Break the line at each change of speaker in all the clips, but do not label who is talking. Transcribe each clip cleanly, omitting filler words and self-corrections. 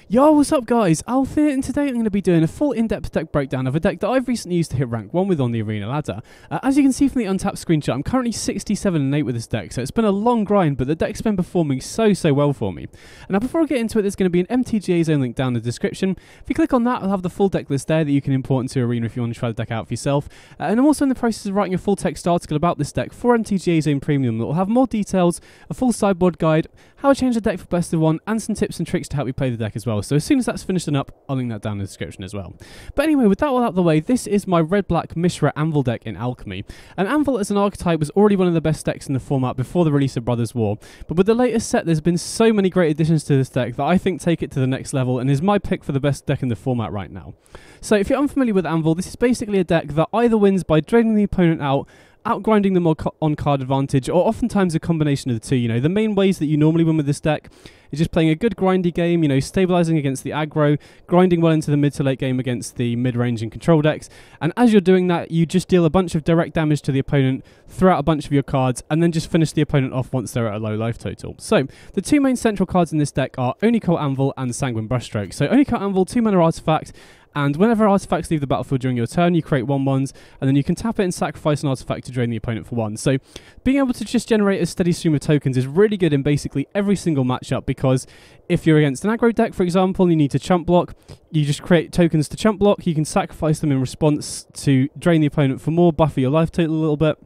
Yo, what's up guys, Alf here, and today I'm going to be doing a full in-depth deck breakdown of a deck that I've recently used to hit rank 1 with on the arena ladder. As you can see from the untapped screenshot, I'm currently 67 and 8 with this deck, so it's been a long grind, but the deck's been performing so well for me. And now before I get into it, there's going to be an MTG zone link down in the description. If you click on that, I'll have the full deck list there that you can import into arena if you want to try the deck out for yourself. And I'm also in the process of writing a full text article about this deck for MTG Zone Premium that will have more details, a full sideboard guide, how I change the deck for best of one, and some tips and tricks to help you play the deck as well. So as soon as that's finished and up, I'll link that down in the description as well. But anyway, with that all out of the way, this is my red-black Mishra Anvil deck in Alchemy. And Anvil as an archetype was already one of the best decks in the format before the release of Brothers War. But with the latest set, there's been so many great additions to this deck that I think take it to the next level and is my pick for the best deck in the format right now. So if you're unfamiliar with Anvil, this is basically a deck that either wins by draining the opponent outgrinding them on card advantage, or oftentimes a combination of the two. You know, the main ways that you normally win with this deck is just playing a good grindy game, you know, stabilizing against the aggro, grinding well into the mid to late game against the mid-range and control decks, and as you're doing that, you just deal a bunch of direct damage to the opponent, throw out a bunch of your cards, and then just finish the opponent off once they're at a low life total. So, the two main central cards in this deck are Oniko Anvil and Sanguine Brushstroke. So, Oniko Anvil, 2-mana artifact, and whenever artifacts leave the battlefield during your turn, you create 1/1s, and then you can tap it and sacrifice an artifact to drain the opponent for 1. So being able to just generate a steady stream of tokens is really good in basically every single matchup, because if you're against an aggro deck, for example, you need to chump block, you just create tokens to chump block, you can sacrifice them in response to drain the opponent for more, buffer your life total a little bit.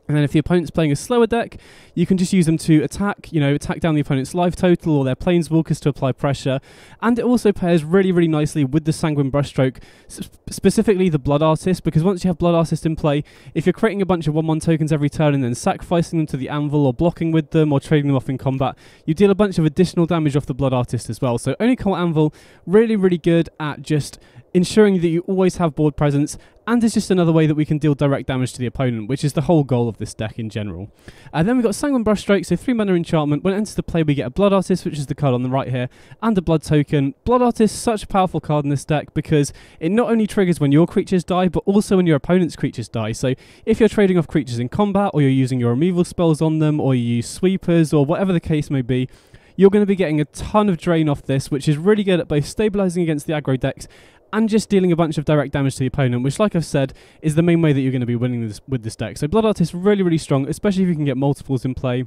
And then if the opponent's playing a slower deck, you can just use them to attack, you know, attack down the opponent's life total or their planeswalkers to apply pressure. And it also pairs really nicely with the Sanguine Brushstroke, specifically the Blood Artist, because once you have Blood Artist in play, if you're creating a bunch of 1/1 tokens every turn and then sacrificing them to the Anvil or blocking with them or trading them off in combat, you deal a bunch of additional damage off the Blood Artist as well. So Oniko Anvil, really good at just ensuring that you always have board presence, and it's just another way that we can deal direct damage to the opponent, which is the whole goal of this deck in general. And then we've got Sanguine Brushstroke, so 3-mana enchantment. When it enters the play, we get a Blood Artist, which is the card on the right here, and a Blood token. Blood Artist, such a powerful card in this deck because it not only triggers when your creatures die, but also when your opponent's creatures die. So if you're trading off creatures in combat, or you're using your removal spells on them, or you use sweepers, or whatever the case may be, you're going to be getting a ton of drain off this, which is really good at both stabilizing against the aggro decks and just dealing a bunch of direct damage to the opponent, which, like I've said, is the main way that you're going to be winning with this deck. So Blood Artist really strong, especially if you can get multiples in play.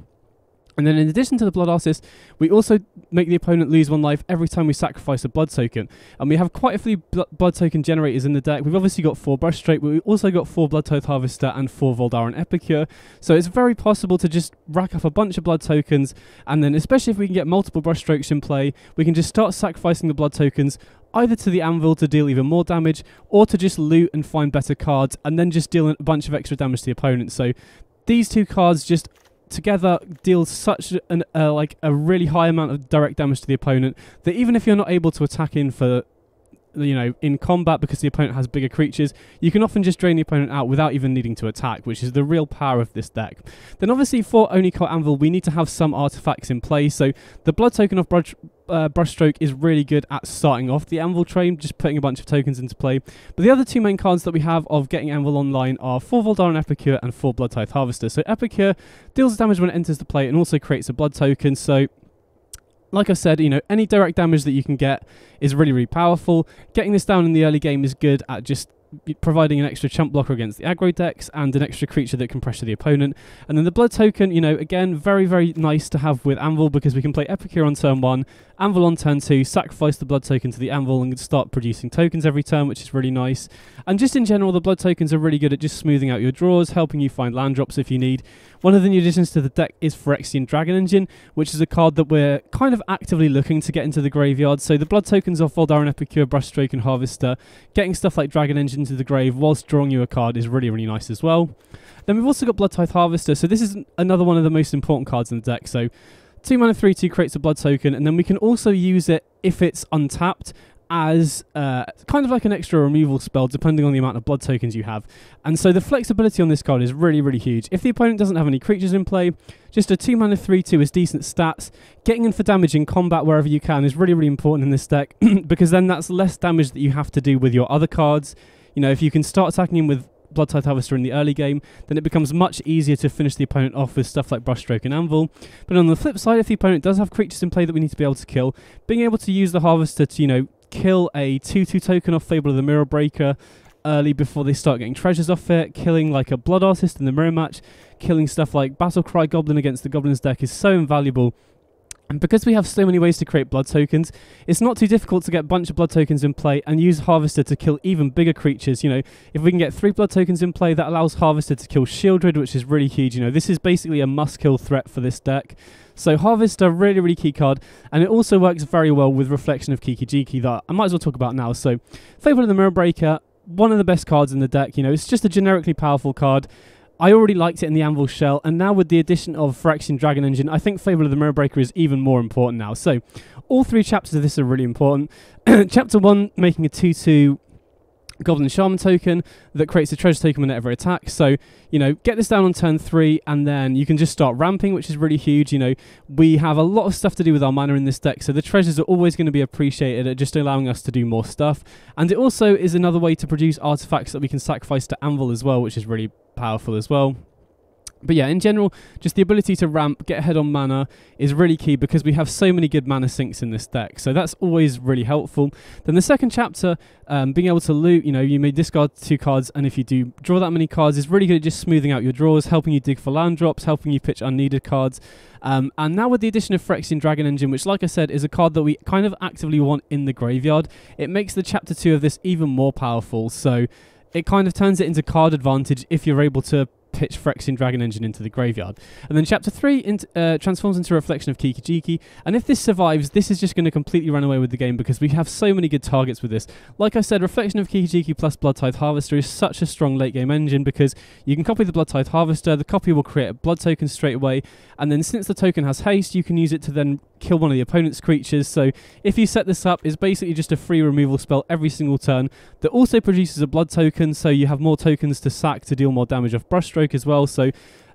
And then in addition to the Blood Artist, we also make the opponent lose 1 life every time we sacrifice a Blood token. And we have quite a few Blood token generators in the deck. We've obviously got 4 Brushstroke, but we've also got 4 Bloodtooth Harvester and 4 Voldaren Epicure. So it's very possible to just rack up a bunch of Blood tokens, and then especially if we can get multiple Brushstrokes in play, we can just start sacrificing the Blood tokens either to the Anvil to deal even more damage, or to just loot and find better cards, and then just deal a bunch of extra damage to the opponent. So these two cards just together deal such a really high amount of direct damage to the opponent that even if you're not able to attack in for, you know, in combat because the opponent has bigger creatures, you can often just drain the opponent out without even needing to attack, which is the real power of this deck. Then obviously for Oniko Anvil, we need to have some artifacts in play, so the Blood token of Brushstroke is really good at starting off the Anvil train, just putting a bunch of tokens into play. But the other two main cards that we have of getting Anvil online are 4 Voldaren Epicure and 4 Bloodtooth Harvester. So Epicure deals damage when it enters the play and also creates a Blood token, so like I said, you know, any direct damage that you can get is really powerful. Getting this down in the early game is good at just providing an extra chump blocker against the aggro decks and an extra creature that can pressure the opponent. And then the Blood token, you know, again, very nice to have with Anvil because we can play Epicure on turn 1, Anvil on turn 2, sacrifice the Blood token to the Anvil and start producing tokens every turn, which is really nice. And just in general, the Blood tokens are really good at just smoothing out your draws, helping you find land drops if you need. One of the new additions to the deck is Phyrexian Dragon Engine, which is a card that we're kind of actively looking to get into the graveyard. So the Blood tokens of Voldaren Epicure, Brushstroke and Harvester, getting stuff like Dragon Engine into the grave whilst drawing you a card is really nice as well. Then we've also got Bloodtooth Harvester, so this is another one of the most important cards in the deck. So 2-mana 3/2 creates a Blood token, and then we can also use it if it's untapped as kind of like an extra removal spell depending on the amount of Blood tokens you have. And so the flexibility on this card is really huge. If the opponent doesn't have any creatures in play, just a 2-mana 3/2 is decent stats. Getting in for damage in combat wherever you can is really important in this deck because then that's less damage that you have to do with your other cards. You know, if you can start attacking him with Bloodtithe Harvester in the early game, then it becomes much easier to finish the opponent off with stuff like Brushstroke and Anvil. But on the flip side, if the opponent does have creatures in play that we need to be able to kill, being able to use the Harvester to, you know, kill a 2/2 token off Fable of the Mirror Breaker early before they start getting treasures off it, killing like a Blood Artist in the mirror match, killing stuff like Battlecry Goblin against the Goblins deck is so invaluable. And because we have so many ways to create blood tokens, it's not too difficult to get a bunch of blood tokens in play and use Harvester to kill even bigger creatures. You know, if we can get 3 blood tokens in play, that allows Harvester to kill Shieldred, which is really huge. You know, this is basically a must-kill threat for this deck. So Harvester, really, really key card, and it also works very well with Reflection of Kiki-Jiki that I might as well talk about now. So Fable of the Mirror Breaker, one of the best cards in the deck. You know, it's just a generically powerful card. I already liked it in the Anvil shell, and now with the addition of Phyrexian Dragon Engine, I think Fable of the Mirror Breaker is even more important now. So, all 3 chapters of this are really important. Chapter 1, making a 2/2 Goblin Shaman token that creates a treasure token whenever it attacks. So, you know, get this down on turn 3, and then you can just start ramping, which is really huge. You know, we have a lot of stuff to do with our mana in this deck, so the treasures are always going to be appreciated at just allowing us to do more stuff. And it also is another way to produce artifacts that we can sacrifice to Anvil as well, which is really powerful as well. But yeah, in general, just the ability to ramp, get ahead on mana is really key because we have so many good mana sinks in this deck. So that's always really helpful. Then the second chapter, being able to loot, you know, you may discard 2 cards, and if you do draw that many cards, is really good at just smoothing out your draws, helping you dig for land drops, helping you pitch unneeded cards. And now with the addition of Phyrexian Dragon Engine, which, like I said, is a card that we kind of actively want in the graveyard, it makes the chapter 2 of this even more powerful. So it kind of turns it into card advantage if you're able to pitch Phyrexian Dragon Engine into the graveyard. And then chapter 3 transforms into Reflection of Kiki-Jiki, and if this survives, this is just going to completely run away with the game because we have so many good targets with this. Like I said, Reflection of Kiki-Jiki plus Bloodtithe Harvester is such a strong late game engine because you can copy the Bloodtithe Harvester, the copy will create a blood token straight away, and then since the token has haste, you can use it to then kill one of the opponent's creatures. So if you set this up, it's basically just a free removal spell every single turn that also produces a blood token, so you have more tokens to sack to deal more damage off Brushstroke as well. So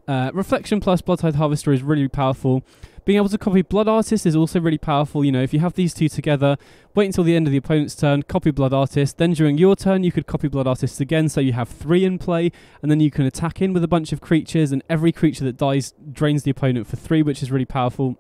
Reflection plus Bloodtithe Harvester is really powerful. Being able to copy Blood Artist is also really powerful. You know, if you have these 2 together, wait until the end of the opponent's turn, copy Blood Artist, then during your turn you could copy Blood Artist again, so you have 3 in play, and then you can attack in with a bunch of creatures, and every creature that dies drains the opponent for 3, which is really powerful.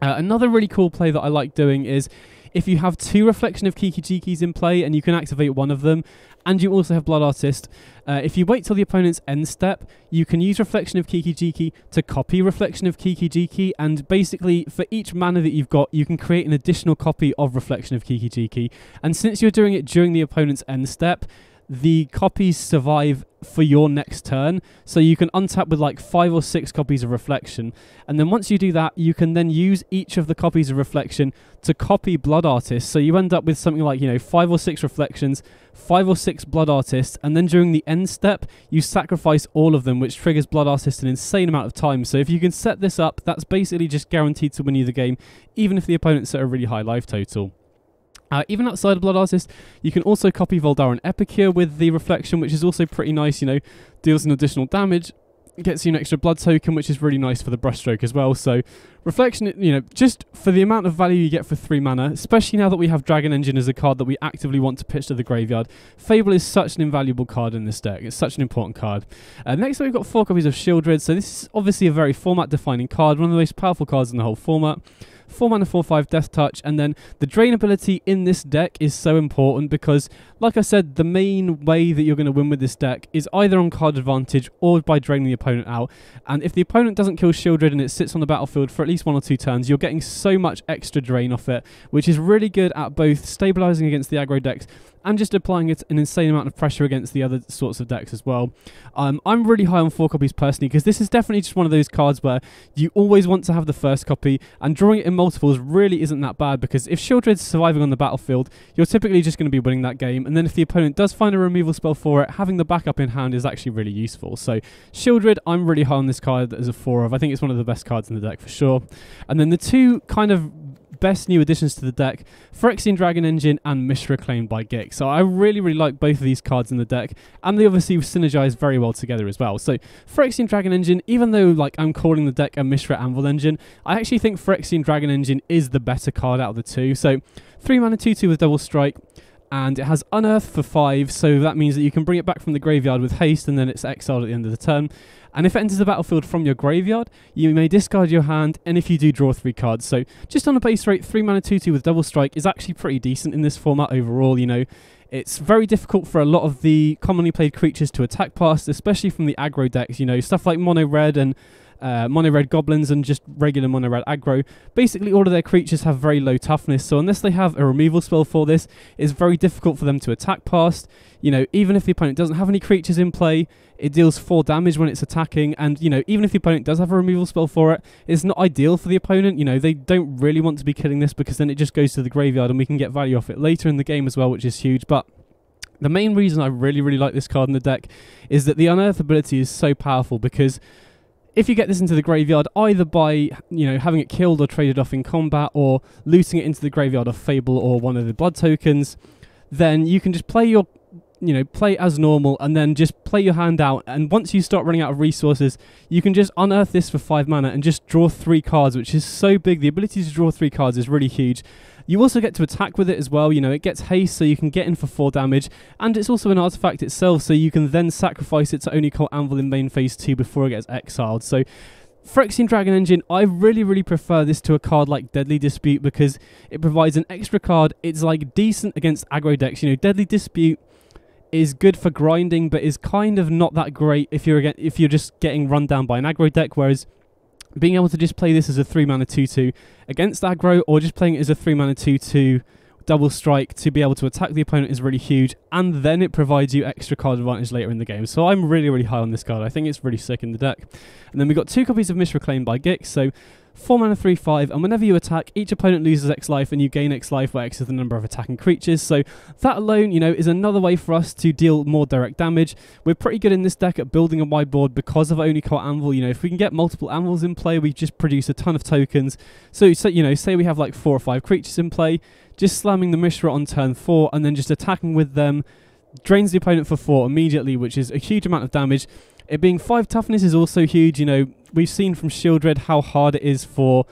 Another really cool play that I like doing is if you have 2 Reflection of Kiki-Jikis in play and you can activate one of them, and you also have Blood Artist, if you wait till the opponent's end step, you can use Reflection of Kiki-Jiki to copy Reflection of Kiki-Jiki, and basically for each mana that you've got, you can create an additional copy of Reflection of Kiki-Jiki. And since you're doing it during the opponent's end step, the copies survive for your next turn, so you can untap with like 5 or 6 copies of Reflection, and then once you do that, you can then use each of the copies of Reflection to copy Blood Artists, so you end up with something like, you know, 5 or 6 Reflections, 5 or 6 Blood Artists, and then during the end step, you sacrifice all of them, which triggers Blood Artist an insane amount of time. So if you can set this up, that's basically just guaranteed to win you the game, even if the opponent's at a really high life total. Even outside of Blood Artist, you can also copy Voldaren Epicure with the Reflection, which is also pretty nice, you know, deals an additional damage, gets you an extra blood token, which is really nice for the Brushstroke as well. So Reflection, you know, just for the amount of value you get for 3 mana, especially now that we have Dragon Engine as a card that we actively want to pitch to the graveyard, Fable is such an invaluable card in this deck. It's such an important card. Next up, we've got 4 copies of Shieldred. So this is obviously a very format-defining card, one of the most powerful cards in the whole format. 4 mana, 4/5 Death Touch, and then the drain ability in this deck is so important because, like I said, the main way that you're going to win with this deck is either on card advantage or by draining the opponent out. And if the opponent doesn't kill Shieldred and it sits on the battlefield for at least 1 or 2 turns, you're getting so much extra drain off it, which is really good at both stabilizing against the aggro decks and just applying it an insane amount of pressure against the other sorts of decks as well. I'm really high on 4 copies personally because this is definitely just one of those cards where you always want to have the first copy, and drawing it in multiples really isn't that bad because if Shieldred's surviving on the battlefield, you're typically just going to be winning that game, and then if the opponent does find a removal spell for it, having the backup in hand is actually really useful. So Shieldred, I'm really high on this card as a 4 of. I think it's one of the best cards in the deck for sure. And then the 2 kind of best new additions to the deck, Phyrexian Dragon Engine and Mishra claimed by Gik. So I really like both of these cards in the deck, and they obviously synergize very well together as well. So Phyrexian Dragon Engine, even though like I'm calling the deck a Mishra Anvil engine, I actually think Phyrexian Dragon Engine is the better card out of the 2. So 3 mana 2/2 with double strike. and it has Unearth for 5, so that means that you can bring it back from the graveyard with haste, and then it's exiled at the end of the turn. And if it enters the battlefield from your graveyard, you may discard your hand, and if you do, draw 3 cards. So just on a base rate, 3 mana 2/2 with double strike is actually pretty decent in this format overall. You know, it's very difficult for a lot of the commonly played creatures to attack past, especially from the aggro decks. You know, stuff like mono red and mono red goblins and just regular mono red aggro. Basically, all of their creatures have very low toughness, so unless they have a removal spell for this, it's very difficult for them to attack past. You know, even if the opponent doesn't have any creatures in play, it deals 4 damage when it's attacking, and you know, even if the opponent does have a removal spell for it, it's not ideal for the opponent. You know, they don't really want to be killing this because then it just goes to the graveyard and we can get value off it later in the game as well, which is huge. But the main reason I really like this card in the deck is that the Unearth ability is so powerful, because if you get this into the graveyard, either by, you know, having it killed or traded off in combat, or looting it into the graveyard of Fable or one of the blood tokens, then you can just play your, you know, play as normal and then just play your hand out, and once you start running out of resources, you can just unearth this for 5 mana and just draw 3 cards, which is so big. The ability to draw 3 cards is really huge. You also get to attack with it as well. You know, it gets haste, so you can get in for 4 damage, and it's also an artifact itself, so you can then sacrifice it to only call Anvil in main phase 2 before it gets exiled. So Phyrexian Dragon Engine, I really prefer this to a card like Deadly Dispute, because it provides an extra card. It's like decent against aggro decks. You know, Deadly Dispute is good for grinding, but is kind of not that great if you're just getting run down by an aggro deck, whereas being able to just play this as a 3 mana 2/2 against aggro, or just playing it as a 3 mana 2/2 double strike to be able to attack the opponent, is really huge, and then it provides you extra card advantage later in the game. So I'm really high on this card. I think it's really sick in the deck. And then we've got 2 copies of Mishra Claimed by Gix, so 4 mana 3/5, and whenever you attack, each opponent loses X life and you gain X life, where X is the number of attacking creatures. So that alone, you know, is another way for us to deal more direct damage. We're pretty good in this deck at building a whiteboard because of only call Anvil. You know, if we can get multiple Anvils in play, we just produce a ton of tokens. So you know, say we have like 4 or 5 creatures in play, just slamming the Mishra on turn 4 and then just attacking with them drains the opponent for 4 immediately, which is a huge amount of damage. It being 5 toughness is also huge. You know, we've seen from Shieldred how hard it is for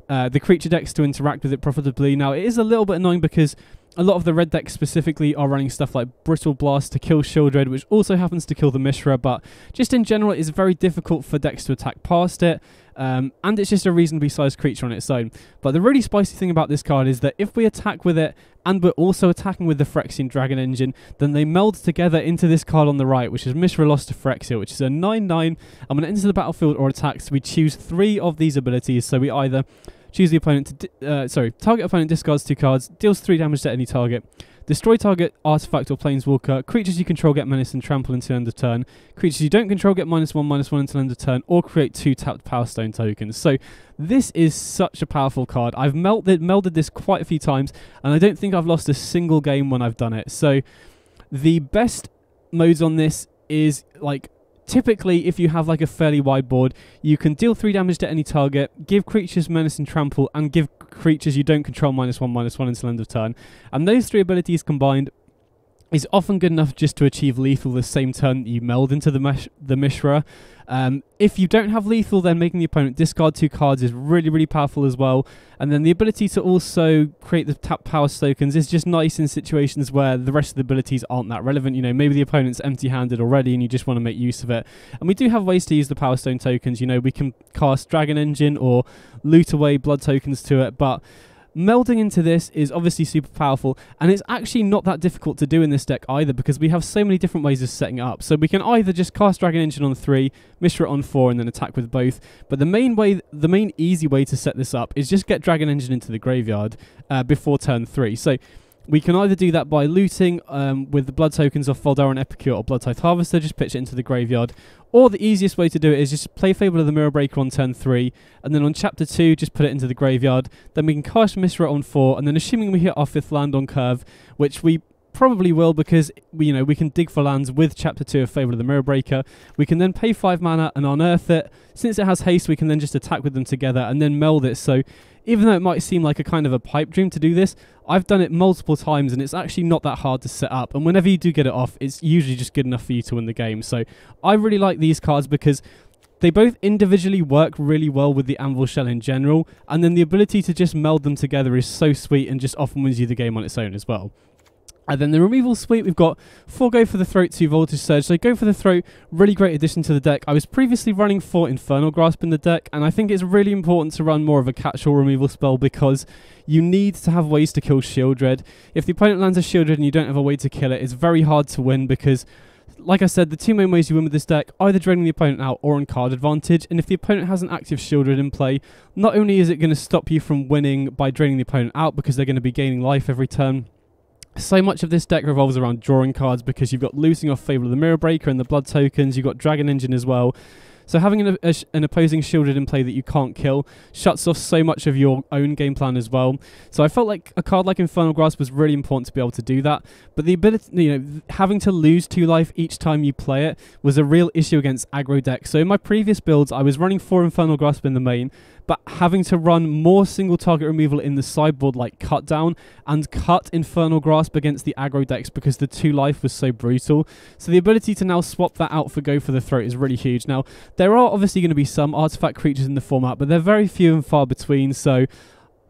the creature decks to interact with it profitably. Now, it is a little bit annoying because a lot of the red decks specifically are running stuff like Brittle Blast to kill Shieldred, which also happens to kill the Mishra, but just in general, it's very difficult for decks to attack past it. And it's just a reasonably sized creature on its own. But the really spicy thing about this card is that if we attack with it and we're also attacking with the Phyrexian Dragon Engine, then they meld together into this card on the right, which is Mishra Lost to Phyrexia, which is a 9/9. And when it enters the battlefield or attacks, we choose 3 of these abilities. So we either choose the opponent to target opponent discards 2 cards, deals 3 damage to any target, destroy target artifact or planeswalker, creatures you control get menace and trample until end of turn, creatures you don't control get -1/-1 until end of turn, or create 2 tapped Power Stone tokens. So this is such a powerful card. I've melded this quite a few times, and I don't think I've lost a single game when I've done it. So the best modes on this is like, typically, if you have like a fairly wide board, you can deal 3 damage to any target, give creatures menace and trample, and give creatures you don't control -1/-1 until end of turn. And those 3 abilities combined is often good enough just to achieve lethal the same turn that you meld into the Mishra. If you don't have lethal, then making the opponent discard 2 cards is really powerful as well. And then the ability to also create the tap power tokens is just nice in situations where the rest of the abilities aren't that relevant. You know, maybe the opponent's empty-handed already and you just want to make use of it. And we do have ways to use the Power Stone tokens. You know, we can cast Dragon Engine or loot away blood tokens to it, but melding into this is obviously super powerful, and it's actually not that difficult to do in this deck either, because we have so many different ways of setting it up. So we can either just cast Dragon Engine on 3, Mishra on 4, and then attack with both. But the main easy way to set this up is just get Dragon Engine into the graveyard before turn 3. So we can either do that by looting with the blood tokens of Foldaron Epicure or Bloodtithe Harvester, just pitch it into the graveyard. Or the easiest way to do it is just play Fable of the Mirror Breaker on turn 3, and then on chapter 2, just put it into the graveyard. Then we can cast Mishra on 4, and then assuming we hit our 5th land on curve, which we probably will because we can dig for lands with chapter 2 of Fable of the Mirror Breaker. We can then pay 5 mana and unearth it. Since it has haste, we can then just attack with them together and then meld it. So even though it might seem like a kind of a pipe dream to do this, I've done it multiple times and it's actually not that hard to set up. And whenever you do get it off, it's usually just good enough for you to win the game. So I really like these cards because they both individually work really well with the Anvil Shell in general, and then the ability to just meld them together is so sweet and just often wins you the game on its own as well. And then the removal suite, we've got 4 Go for the Throat, 2 Voltage Surge. So Go for the Throat, really great addition to the deck. I was previously running 4 Infernal Grasp in the deck, and I think it's really important to run more of a catch-all removal spell because you need to have ways to kill Shieldred. If the opponent lands a Shieldred and you don't have a way to kill it, it's very hard to win because, like I said, the 2 main ways you win with this deck, either draining the opponent out or on card advantage. And if the opponent has an active Shieldred in play, not only is it going to stop you from winning by draining the opponent out because they're going to be gaining life every turn, so much of this deck revolves around drawing cards because you've got losing off Fable of the Mirror Breaker and the Blood tokens, you've got Dragon Engine as well. So having an opposing Shieldred in play that you can't kill shuts off so much of your own game plan as well. So I felt like a card like Infernal Grasp was really important to be able to do that. But the ability, having to lose 2 life each time you play it was a real issue against aggro decks. So in my previous builds, I was running 4 Infernal Grasp in the main, but having to run more single target removal in the sideboard like Cut Down and cut Infernal Grasp against the aggro decks because the 2 life was so brutal. So the ability to now swap that out for Go for the Throat is really huge. Now, there are obviously going to be some artifact creatures in the format, but they're very few and far between, so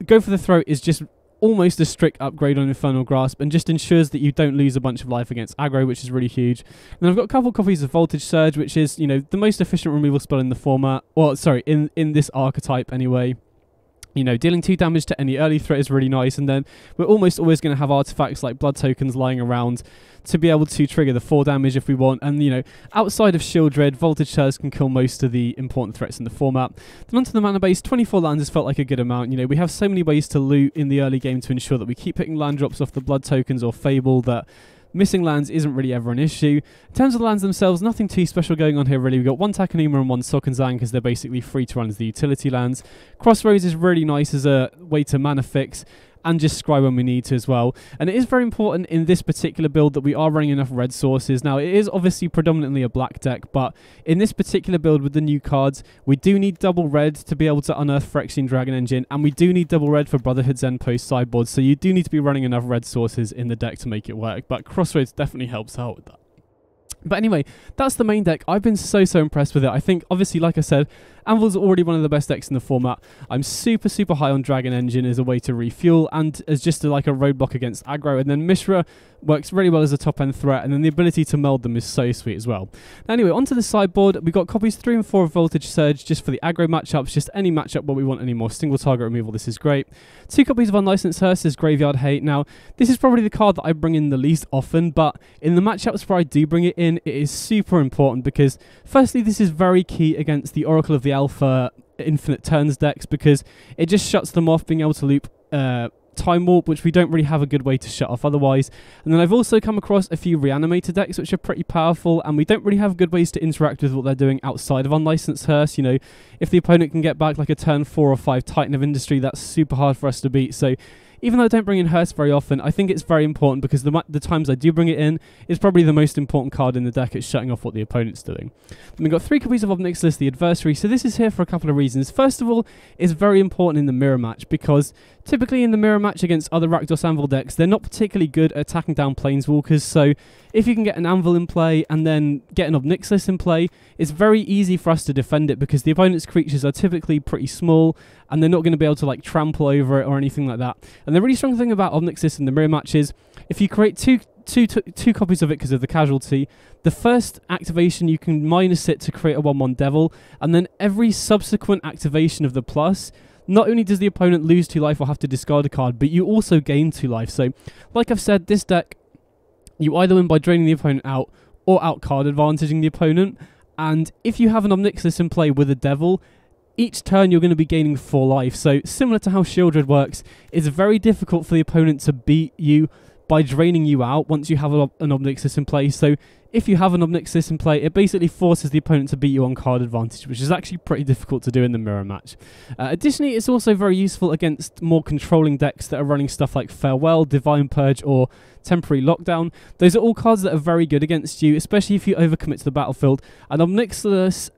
Go for the Throat is just almost a strict upgrade on Infernal Grasp and just ensures that you don't lose a bunch of life against aggro, which is really huge. And then I've got a couple copies of Voltage Surge, which is, the most efficient removal spell in the format, or sorry, in this archetype anyway. Dealing 2 damage to any early threat is really nice, and then we're almost always going to have artifacts like Blood tokens lying around to be able to trigger the 4 damage if we want. And, outside of Shieldred, Voltage Surge can kill most of the important threats in the format. Then onto the mana base, 24 lands has felt like a good amount. We have so many ways to loot in the early game to ensure that we keep picking land drops off the Blood tokens or Fable that missing lands isn't really ever an issue. In terms of the lands themselves, nothing too special going on here really. We've got 1 Takenuma and 1 Sokenzan because they're basically free to run as the utility lands. Crossroads is really nice as a way to mana fix and just scry when we need to as well. And it is very important in this particular build that we are running enough red sources. Now, it is obviously predominantly a black deck, but in this particular build with the new cards, we do need double red to be able to unearth Phyrexian Dragon Engine, and we do need double red for Brotherhood's End post sideboard, so you do need to be running enough red sources in the deck to make it work, but Crossroads definitely helps out with that. But anyway, that's the main deck. I've been so impressed with it. I think, obviously, like I said, Anvil's already one of the best decks in the format. I'm super high on Dragon Engine as a way to refuel and as just like a roadblock against aggro. And then Mishra works really well as a top-end threat, and then the ability to meld them is so sweet as well. Anyway, onto the sideboard. We've got copies 3 and 4 of Voltage Surge just for the aggro matchups, just any matchup where we want any more single target removal. This is great. 2 copies of Unlicensed Hearse's Graveyard Hate. Now, this is probably the card that I bring in the least often, but in the matchups where I do bring it in, it is super important because, firstly, this is very key against the Oracle of the Alpha Infinite Turns decks because it just shuts them off being able to loop Time Warp, which we don't really have a good way to shut off otherwise. And then I've also come across a few Reanimator decks which are pretty powerful, and we don't really have good ways to interact with what they're doing outside of Unlicensed Hearse. If the opponent can get back like a turn 4 or 5 Titan of Industry, that's super hard for us to beat. So even though I don't bring in Hearse very often, I think it's very important because the times I do bring it in is probably the most important card in the deck. It's shutting off what the opponent's doing. Then we've got 3 copies of Obnixilus, the Adversary. So this is here for a couple of reasons. First of all, it's very important in the mirror match because typically in the mirror match against other Rakdos Anvil decks, they're not particularly good at attacking down Planeswalkers. So if you can get an Anvil in play and then get an Obnixilus in play, it's very easy for us to defend it because the opponent's creatures are typically pretty small and they're not going to be able to like trample over it or anything like that. And the really strong thing about Obnixilus in the mirror match is if you create two copies of it because of the casualty, the first activation you can minus it to create a 1/1 Devil, and then every subsequent activation of the plus, not only does the opponent lose 2 life or have to discard a card, but you also gain 2 life. So, like I've said, this deck, you either win by draining the opponent out or out card advantaging the opponent. And if you have an Obnixilus in play with a Devil, each turn you're going to be gaining 4 life. So, similar to how Shieldred works, it's very difficult for the opponent to beat you by draining you out once you have an Obnixilus in play. So if you have an Obnixilus in play, it basically forces the opponent to beat you on card advantage, which is actually pretty difficult to do in the mirror match. Additionally, it's also very useful against more controlling decks that are running stuff like Farewell, Divine Purge, or Temporary Lockdown. Those are all cards that are very good against you, especially if you overcommit to the battlefield. And Obnixilus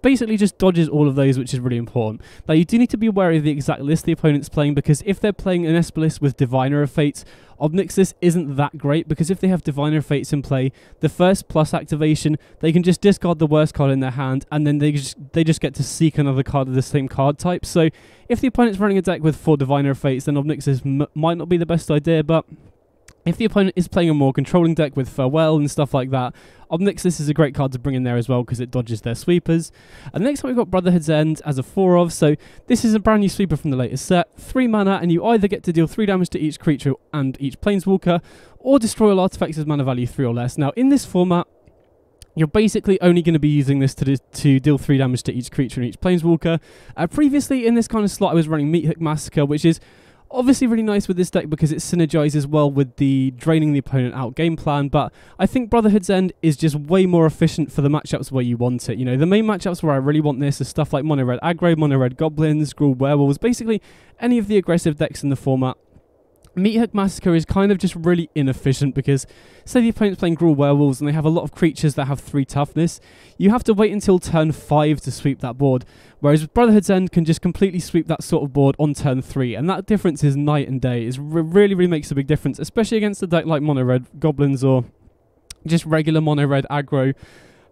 basically just dodges all of those, which is really important. Now, you do need to be aware of the exact list the opponent's playing, because if they're playing an Espelis with Diviner of Fates, Obnixilus isn't that great, because if they have Diviner of Fates in play, the first plus activation, they can just discard the worst card in their hand, and then they just get to seek another card of the same card type. So if the opponent's running a deck with 4 Diviner of Fates, then Obnixilus might not be the best idea, but If the opponent is playing a more controlling deck with Farewell and stuff like that, Omnix, this is a great card to bring in there as well because it dodges their sweepers. And next up we've got Brotherhood's End as a 4-of, so this is a brand new sweeper from the latest set. 3 mana, and you either get to deal 3 damage to each creature and each planeswalker, or destroy all artifacts with mana value 3 or less. Now in this format, you're basically only going to be using this to deal 3 damage to each creature and each planeswalker. Previously in this kind of slot I was running Mythic Massacre, which is obviously really nice with this deck because it synergizes well with the draining the opponent out game plan, but I think Brotherhood's End is just way more efficient for the matchups where you want it. You know, the main matchups where I really want this is stuff like mono red aggro, mono red goblins, Gruul werewolves, basically any of the aggressive decks in the format. Meathead Massacre is kind of just really inefficient because, say the opponent's playing Gruul Werewolves and they have a lot of creatures that have 3 toughness, you have to wait until turn 5 to sweep that board, whereas Brotherhood's End can just completely sweep that sort of board on turn 3, and that difference is night and day. It really makes a big difference, especially against a deck like Mono Red Goblins or just regular Mono Red Aggro.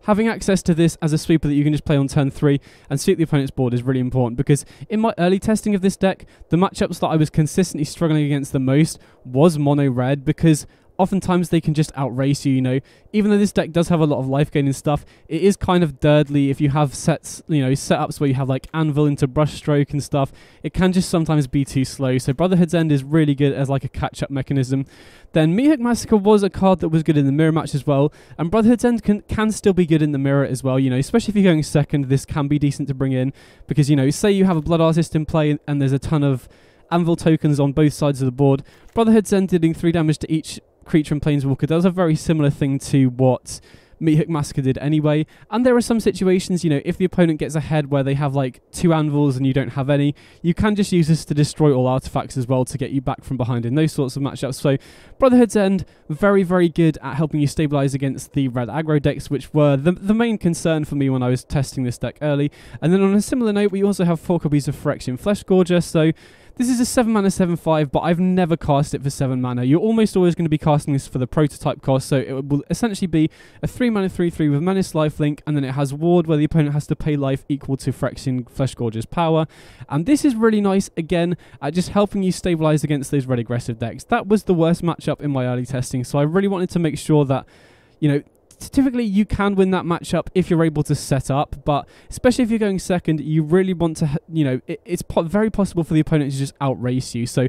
Having access to this as a sweeper that you can just play on turn 3 and sweep the opponent's board is really important, because in my early testing of this deck, the matchups that I was consistently struggling against the most was mono red, because oftentimes they can just outrace you, you know. Even though this deck does have a lot of life gain and stuff, it is kind of dirtly if you have sets, you know, setups where you have like Anvil into Brushstroke and stuff. It can just sometimes be too slow. So Brotherhood's End is really good as like a catch-up mechanism. Then Meathead Massacre was a card that was good in the mirror match as well, and Brotherhood's End can still be good in the mirror as well, you know, especially if you're going second. This can be decent to bring in, because, you know, say you have a Blood Artist in play and there's a ton of Anvil tokens on both sides of the board. Brotherhood's End dealing 3 damage to each creature and planeswalker does a very similar thing to what Meathook Massacre did anyway. And there are some situations, you know, if the opponent gets ahead where they have like 2 anvils and you don't have any, you can just use this to destroy all artifacts as well to get you back from behind in those sorts of matchups. So Brotherhood's End, very good at helping you stabilize against the red aggro decks, which were the main concern for me when I was testing this deck early. And then on a similar note, we also have 4 copies of Phyrexian Fleshgorger, so this is a 7 mana 7/5, but I've never cast it for 7 mana. You're almost always going to be casting this for the prototype cost, so it will essentially be a 3 mana 3/3 with Menace lifelink, and then it has Ward where the opponent has to pay life equal to Phyrexian Fleshgorger's power. And this is really nice, again, at just helping you stabilize against those red aggressive decks. That was the worst matchup in my early testing, so I really wanted to make sure that, you know, typically you can win that matchup if you're able to set up, but especially if you're going second, you really want to, you know, it's very possible for the opponent to just outrace you. So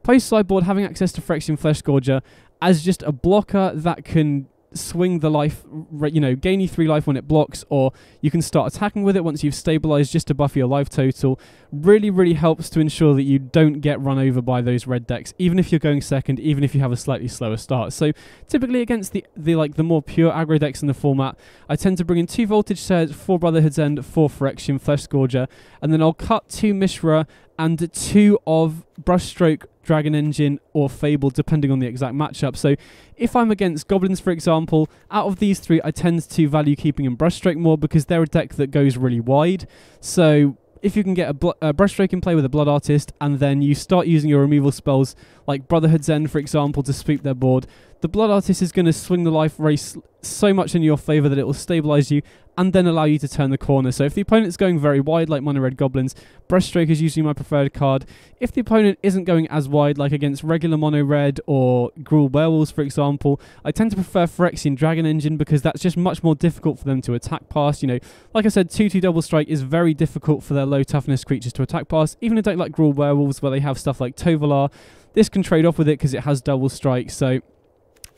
post sideboard, having access to Phyrexian Fleshgorger as just a blocker that can swing the life, you know, gain you 3 life when it blocks, or you can start attacking with it once you've stabilized just to buff your life total, really helps to ensure that you don't get run over by those red decks, even if you're going second, even if you have a slightly slower start. So typically against the more pure aggro decks in the format, I tend to bring in 2 Voltage Surge, 4 Brotherhood's End, 4 Phyrexian Fleshgorger, and then I'll cut 2 Mishra and 2 of Brushstroke, Dragon Engine, or Fable, depending on the exact matchup. So if I'm against Goblins, for example, out of these 3, I tend to value keeping in Brushstroke more because they're a deck that goes really wide. So if you can get a Brushstroke in play with a Blood Artist, and then you start using your removal spells like Brotherhood's End, for example, to sweep their board, the Blood Artist is going to swing the life race so much in your favour that it will stabilise you and then allow you to turn the corner. So if the opponent's going very wide like Mono Red Goblins, Brushstroke is usually my preferred card. If the opponent isn't going as wide, like against regular Mono Red or Gruul Werewolves, for example, I tend to prefer Phyrexian Dragon Engine because that's just much more difficult for them to attack past. You know, like I said, 2/2 Double Strike is very difficult for their low toughness creatures to attack past. Even a deck like Gruul Werewolves, where they have stuff like Tovalar, this can trade off with it because it has Double Strike. So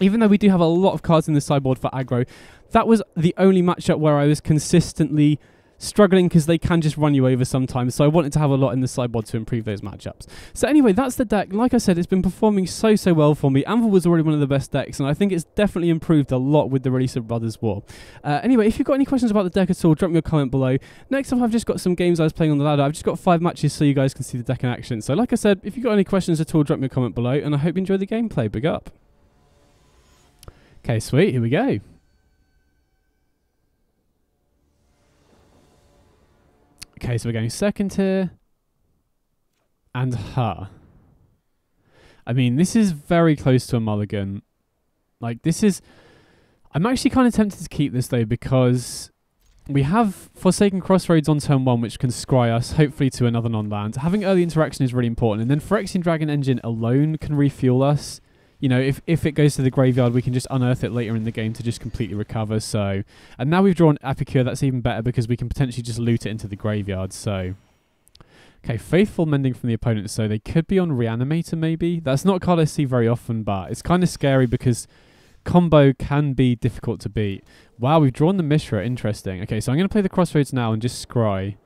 even though we do have a lot of cards in the sideboard for aggro, that was the only matchup where I was consistently struggling because they can just run you over sometimes. So I wanted to have a lot in the sideboard to improve those matchups. So anyway, that's the deck. Like I said, it's been performing so well for me. Anvil was already one of the best decks, and I think it's definitely improved a lot with the release of Brothers War. Anyway, if you've got any questions about the deck at all, drop me a comment below. Next up, I've just got some games I was playing on the ladder. I've just got 5 matches so you guys can see the deck in action. So like I said, if you've got any questions at all, drop me a comment below, and I hope you enjoy the gameplay. Big up. Okay, sweet. Here we go. Okay, so we're going second here. And her. I mean, this is very close to a mulligan. Like, this is... I'm actually kind of tempted to keep this, though, because we have Forsaken Crossroads on turn 1, which can scry us, hopefully, to another non-land. Having early interaction is really important. And then Phyrexian Dragon Engine alone can refuel us. you know, if it goes to the graveyard, we can just unearth it later in the game to just completely recover. So, and now we've drawn Epicure, that's even better because we can potentially just loot it into the graveyard. So, okay, Faithful Mending from the opponent, so they could be on Reanimator maybe. That's not a card I see very often, but it's kind of scary because combo can be difficult to beat. Wow, we've drawn the Mishra, interesting. Okay, so I'm going to play the Crossroads now and just scry.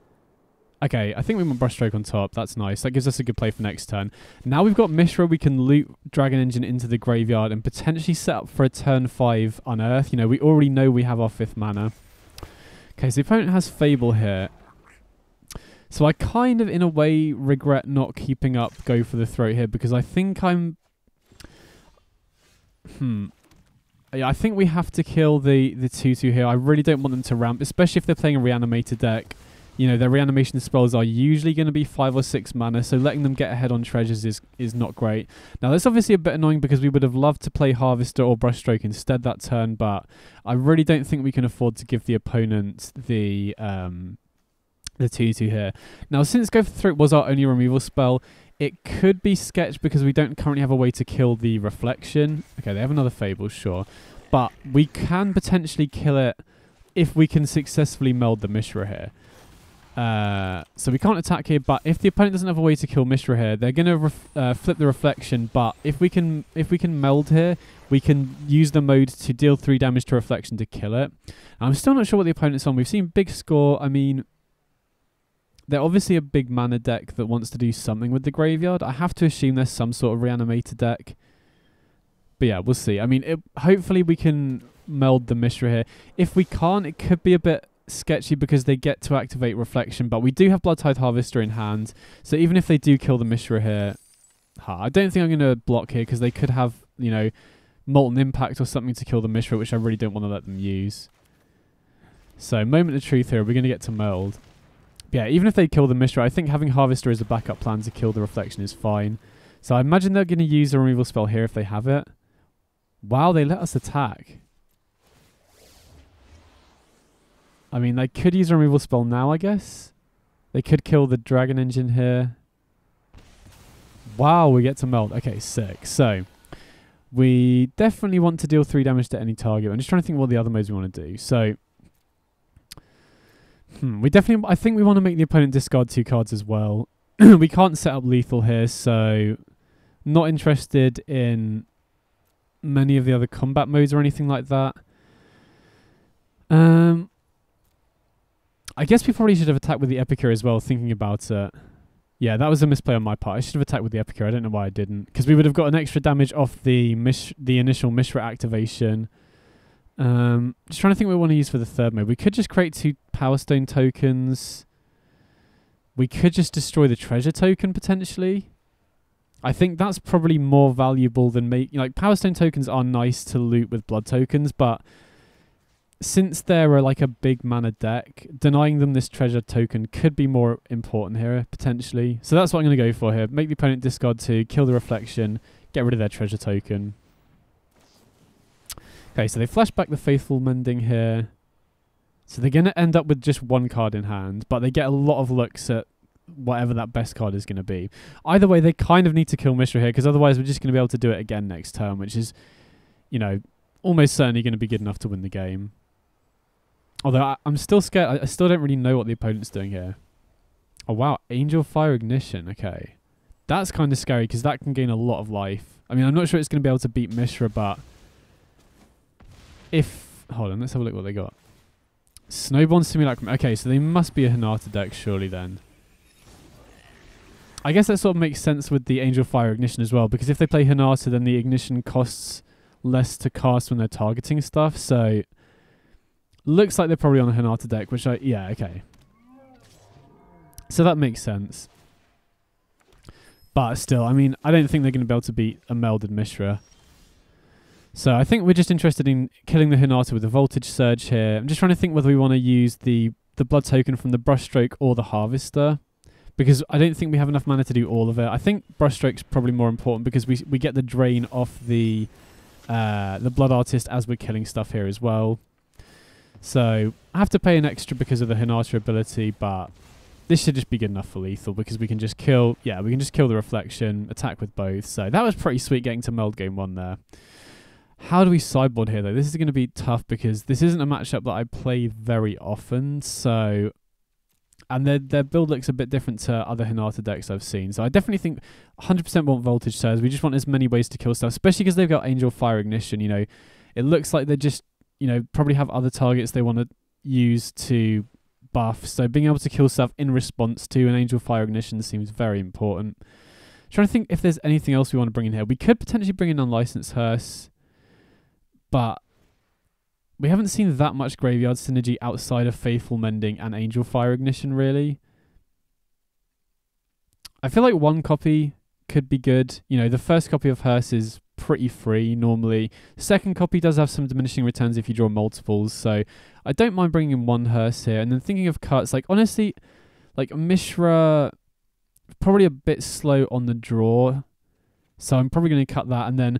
Okay, I think we want Brushstroke on top. That's nice. That gives us a good play for next turn. Now we've got Mishra, we can loot Dragon Engine into the graveyard and potentially set up for a turn 5 Unearth. You know, we already know we have our 5th mana. Okay, so the opponent has Fable here. So I kind of, in a way, regret not keeping up Go for the Throat here because I think I'm... Yeah, I think we have to kill the 2/2 here. I really don't want them to ramp, especially if they're playing a Reanimator deck. You know, their reanimation spells are usually going to be 5 or 6 mana, so letting them get ahead on treasures is not great. Now, that's obviously a bit annoying because we would have loved to play Harvester or Brushstroke instead that turn, but I really don't think we can afford to give the opponent the 2/2 here. Now, since Go for the Throat was our only removal spell, it could be sketched because we don't currently have a way to kill the Reflection. Okay, they have another Fable, sure. But we can potentially kill it if we can successfully meld the Mishra here. So we can't attack here, but if the opponent doesn't have a way to kill Mishra here, they're going to flip the Reflection. But if we can meld here, we can use the mode to deal 3 damage to Reflection to kill it. I'm still not sure what the opponent's on. We've seen big score. I mean, they're obviously a big mana deck that wants to do something with the graveyard. I have to assume there's some sort of Reanimator deck. But yeah, we'll see. I mean, hopefully we can meld the Mishra here. If we can't, it could be a bit sketchy because they get to activate Reflection, but we do have Bloodtithe Harvester in hand, so even if they do kill the Mishra here, I don't think I'm going to block here because they could have, you know, Molten Impact or something to kill the Mishra, which I really don't want to let them use. So, moment of truth here, we're going to get to meld. But yeah, even if they kill the Mishra, I think having Harvester as a backup plan to kill the Reflection is fine. So I imagine they're going to use a removal spell here if they have it. Wow, they let us attack. I mean, they could use a removal spell now, I guess. They could kill the Dragon Engine here. Wow, we get to meld. Okay, sick. So, we definitely want to deal 3 damage to any target. I'm just trying to think what the other modes we want to do. So, I think we want to make the opponent discard 2 cards as well. We can't set up lethal here, so not interested in many of the other combat modes or anything like that. I guess we probably should have attacked with the Epicure as well, thinking about it. Yeah, that was a misplay on my part. I should have attacked with the Epicure. I don't know why I didn't. Because we would have got an extra damage off the initial Mishra activation. Just trying to think what we want to use for the third mode. We could just create 2 Power Stone tokens. We could just destroy the treasure token, potentially. I think that's probably more valuable than like, Power Stone tokens are nice to loot with blood tokens, but since they're like a big mana deck, denying them this treasure token could be more important here, potentially. So that's what I'm going to go for here. Make the opponent discard 2, kill the Reflection, get rid of their treasure token. Okay, so they flash back the Faithful Mending here. So they're going to end up with just 1 card in hand, but they get a lot of looks at whatever that best card is going to be. Either way, they kind of need to kill Mishra here, because otherwise we're just going to be able to do it again next turn, which is, you know, almost certainly going to be good enough to win the game. Although I'm still scared. I still don't really know what the opponent's doing here. Oh, wow. Angel Fire Ignition. Okay. That's kind of scary because that can gain a lot of life. I mean, I'm not sure it's going to be able to beat Mishra, but if... Hold on. Let's have a look what they got. Snowborn Simulacrum. Okay, so they must be a Hinata deck surely then. I guess that sort of makes sense with the Angel Fire Ignition as well, because if they play Hinata, then the Ignition costs less to cast when they're targeting stuff, so... Looks like they're probably on a Hinata deck, which yeah, okay. So that makes sense. But still, I mean, I don't think they're going to be able to beat a melded Mishra. So I think we're just interested in killing the Hinata with a Voltage Surge here. I'm just trying to think whether we want to use the blood token from the Brushstroke or the Harvester, because I don't think we have enough mana to do all of it. I think Brushstroke's probably more important because we get the drain off the Blood Artist as we're killing stuff here as well. So I have to pay an extra because of the Hinata ability, but This should just be good enough for lethal because we can just kill, yeah, we can just kill the reflection, attack with both. So that was pretty sweet getting to meld game 1 there. How do we sideboard here though? This is going to be tough because this isn't a matchup that I play very often. So, and their build looks a bit different to other Hinata decks I've seen. So I definitely think 100% want Voltage Surge. We just want as many ways to kill stuff, especially because they've got Angel Fire Ignition. You know, it looks like they just, you know, probably have other targets they want to use to buff. So being able to kill stuff in response to an Angel Fire Ignition seems very important. Trying to think if there's anything else we want to bring in here. We could potentially bring in Unlicensed Hearse, but we haven't seen that much graveyard synergy outside of Faithful Mending and Angel Fire Ignition, really. I feel like one copy could be good. You know, the first copy of Hearse is pretty free normally. The second copy does have some diminishing returns if you draw multiples, so I don't mind bringing in one Hearse here. And then thinking of cuts, like honestly, like Mishra, probably a bit slow on the draw, so I'm probably going to cut that. And then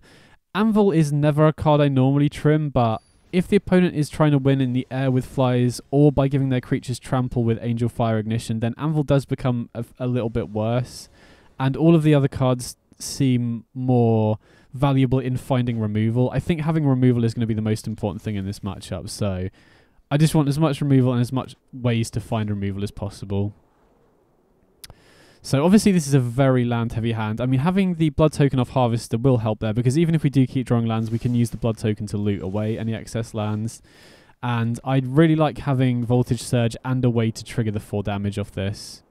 Anvil is never a card I normally trim, but if the opponent is trying to win in the air with flies or by giving their creatures trample with Angel Fire Ignition, then Anvil does become a little bit worse. And all of the other cards seem more valuable in finding removal. I think having removal is going to be the most important thing in this matchup, so I just want as much removal and as much ways to find removal as possible. So obviously this is a very land heavy hand. I mean, having the blood token off Harvester will help there, because even if we do keep drawing lands, we can use the blood token to loot away any excess lands. And I'd really like having Voltage Surge and a way to trigger the 4 damage off this.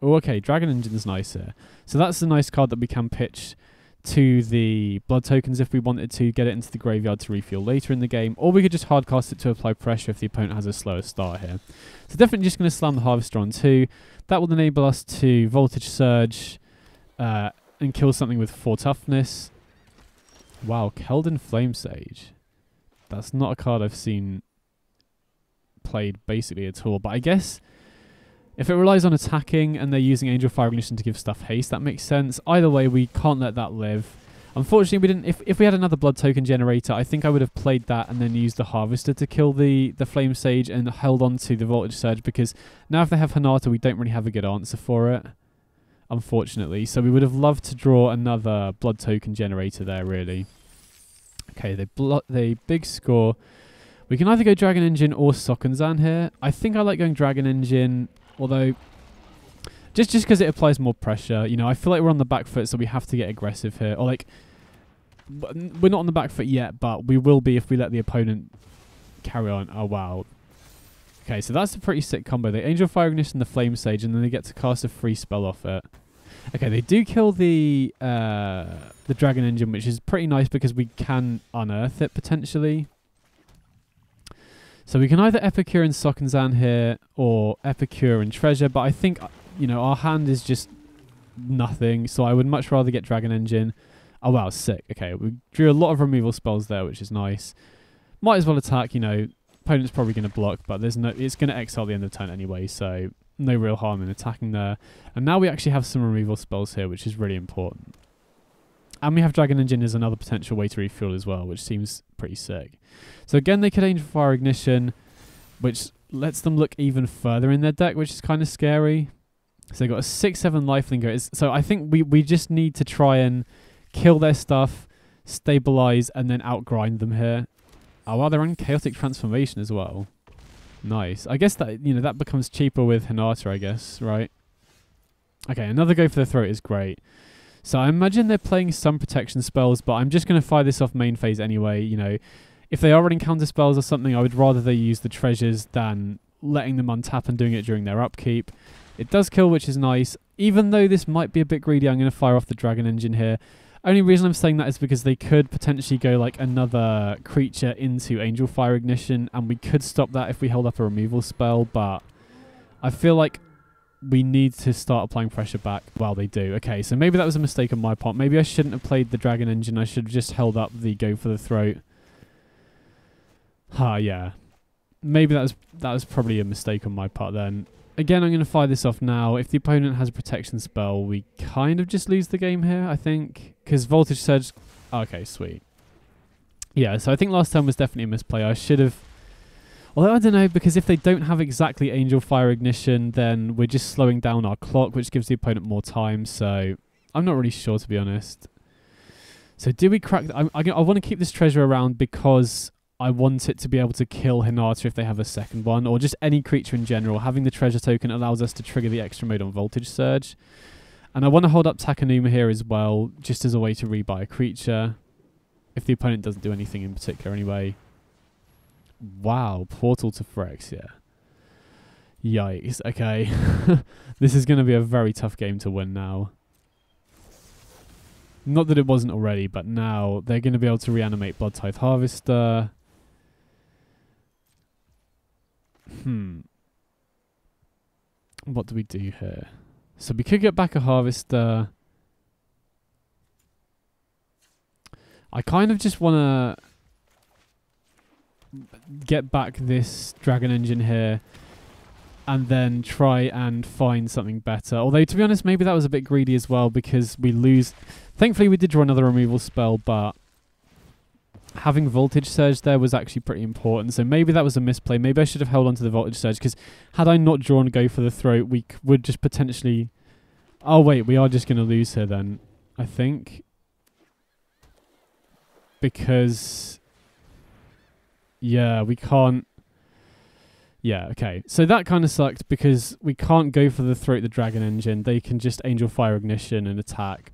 Oh, okay, Dragon Engine's nice here. So that's a nice card that we can pitch to the blood tokens if we wanted to get it into the graveyard to refuel later in the game, or we could just hardcast it to apply pressure if the opponent has a slower start here. So definitely just going to slam the Harvester on 2. That will enable us to Voltage Surge and kill something with 4 toughness. Wow, Keldon Flame Sage. That's not a card I've seen played basically at all, but I guess if it relies on attacking and they're using Angel Fire Ignition to give stuff haste, that makes sense. Either way, we can't let that live. Unfortunately, we didn't. If we had another blood token generator, I think I would have played that and then used the Harvester to kill the Flame Sage and held on to the Voltage Surge, because now if they have Hinata, we don't really have a good answer for it, unfortunately. So we would have loved to draw another blood token generator there, really. Okay, they big score. We can either go Dragon Engine or Sokenzan here. I think I like going Dragon Engine, although just because it applies more pressure. You know, I feel like we're on the back foot, so we have to get aggressive here. Or like, we're not on the back foot yet, but we will be if we let the opponent carry on. Oh, wow. Okay, so that's a pretty sick combo. They Angel Fire Ignition the Flame Sage, and then they get to cast a free spell off it. Okay, they do kill the Dragon Engine, which is pretty nice because we can unearth it potentially. So we can either Epicure and Sokenzan here, or Epicure and Treasure, but I think, you know, our hand is just nothing, so I would much rather get Dragon Engine. Oh wow, sick. Okay, we drew a lot of removal spells there, which is nice. Might as well attack, you know, opponent's probably going to block, but there's no, it's going to exile the end of turn anyway, so no real harm in attacking there. And now we actually have some removal spells here, which is really important. And we have Dragon Engine as another potential way to refuel as well, which seems pretty sick. So again, they could Angel Fire Ignition, which lets them look even further in their deck, which is kind of scary. So they got a 6/7 lifelinker. So I think we just need to try and kill their stuff, stabilize, and then outgrind them here. Oh wow, they're on Chaotic Transformation as well. Nice. I guess that, you know, that becomes cheaper with Hinata, I guess, right? Okay, another go for the throat is great. So I imagine they're playing some protection spells, but I'm just going to fire this off main phase anyway. You know, if they are running counter spells or something, I would rather they use the treasures than letting them untap and doing it during their upkeep. It does kill, which is nice. Even though this might be a bit greedy, I'm going to fire off the Dragon Engine here. Only reason I'm saying that is because they could potentially go like another creature into Angel Fire Ignition, and we could stop that if we held up a removal spell, but I feel like we need to start applying pressure back while they do. Okay, so maybe that was a mistake on my part. Maybe I shouldn't have played the Dragon Engine. I should have just held up the go for the throat. Yeah. Maybe that was probably a mistake on my part then. Again, I'm going to fire this off now. If the opponent has a protection spell, we kind of just lose the game here, I think. Because Voltage Surge... Okay, sweet. Yeah, so I think last time was definitely a misplay. I should have... Although I don't know, because if they don't have exactly Angel Fire Ignition, then we're just slowing down our clock, which gives the opponent more time. So I'm not really sure, to be honest. So do we crack... I want to keep this treasure around because I want it to be able to kill Hinata if they have a second one, or just any creature in general. Having the treasure token allows us to trigger the extra mode on Voltage Surge. And I want to hold up Takenuma here as well, just as a way to rebuy a creature, if the opponent doesn't do anything in particular anyway. Wow, Portal to Phyrexia. Yikes, okay. This is going to be a very tough game to win now. Not that it wasn't already, but now they're going to be able to reanimate Blood Tithe Harvester. What do we do here? So we could get back a Harvester. I kind of just want to get back this Dragon Engine here and then try and find something better. Although, to be honest, maybe that was a bit greedy as well because we lose... Thankfully, we did draw another removal spell, but having Voltage Surge there was actually pretty important. So maybe that was a misplay. Maybe I should have held on to the Voltage Surge because had I not drawn Go for the Throat, we would just potentially... Oh, wait, we are just going to lose here then, I think. Because... Yeah, we can't... Yeah, okay. So that kind of sucked because we can't go for the Throat the Dragon Engine. They can just Angel Fire Ignition and attack.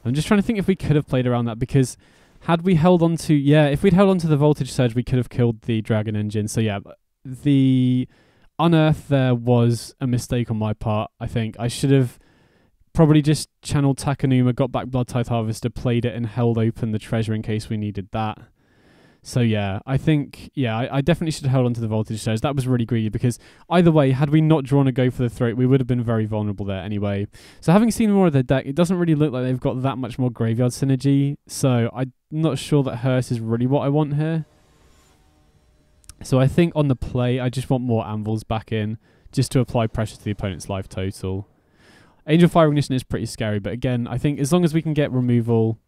I'm just trying to think if we could have played around that because had we held on to... Yeah, if we'd held on to the Voltage Surge, we could have killed the Dragon Engine. So yeah, the Unearth there was a mistake on my part, I think. I should have probably just channeled Takenuma, got back Blood Tithe Harvester, played it and held open the treasure in case we needed that. So yeah, I think, yeah, I definitely should have held on to the Voltage Surge. That was really greedy because either way, had we not drawn a Go for the Throat, we would have been very vulnerable there anyway. So having seen more of their deck, it doesn't really look like they've got that much more graveyard synergy. So I'm not sure that Hearse is really what I want here. So I think on the play, I just want more Anvils back in just to apply pressure to the opponent's life total. Angel Fire Ignition is pretty scary, but again, I think as long as we can get removal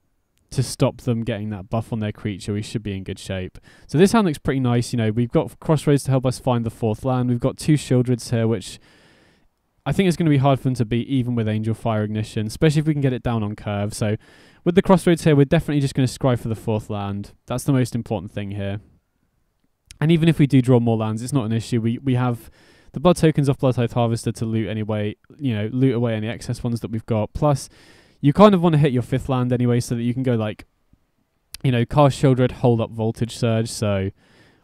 to stop them getting that buff on their creature, we should be in good shape. So this hand looks pretty nice. You know, we've got Crossroads to help us find the fourth land. We've got two Shieldreds here, which I think is going to be hard for them to beat even with Angel Fire Ignition, especially if we can get it down on curve. So with the Crossroads here, we're definitely just going to scry for the fourth land. That's the most important thing here. And even if we do draw more lands, it's not an issue. We have the blood tokens off Blood Tithe Harvester to loot anyway, you know, loot away any excess ones that we've got. Plus, you kind of want to hit your fifth land anyway so that you can go like, you know, cast Shieldred, hold up Voltage Surge. So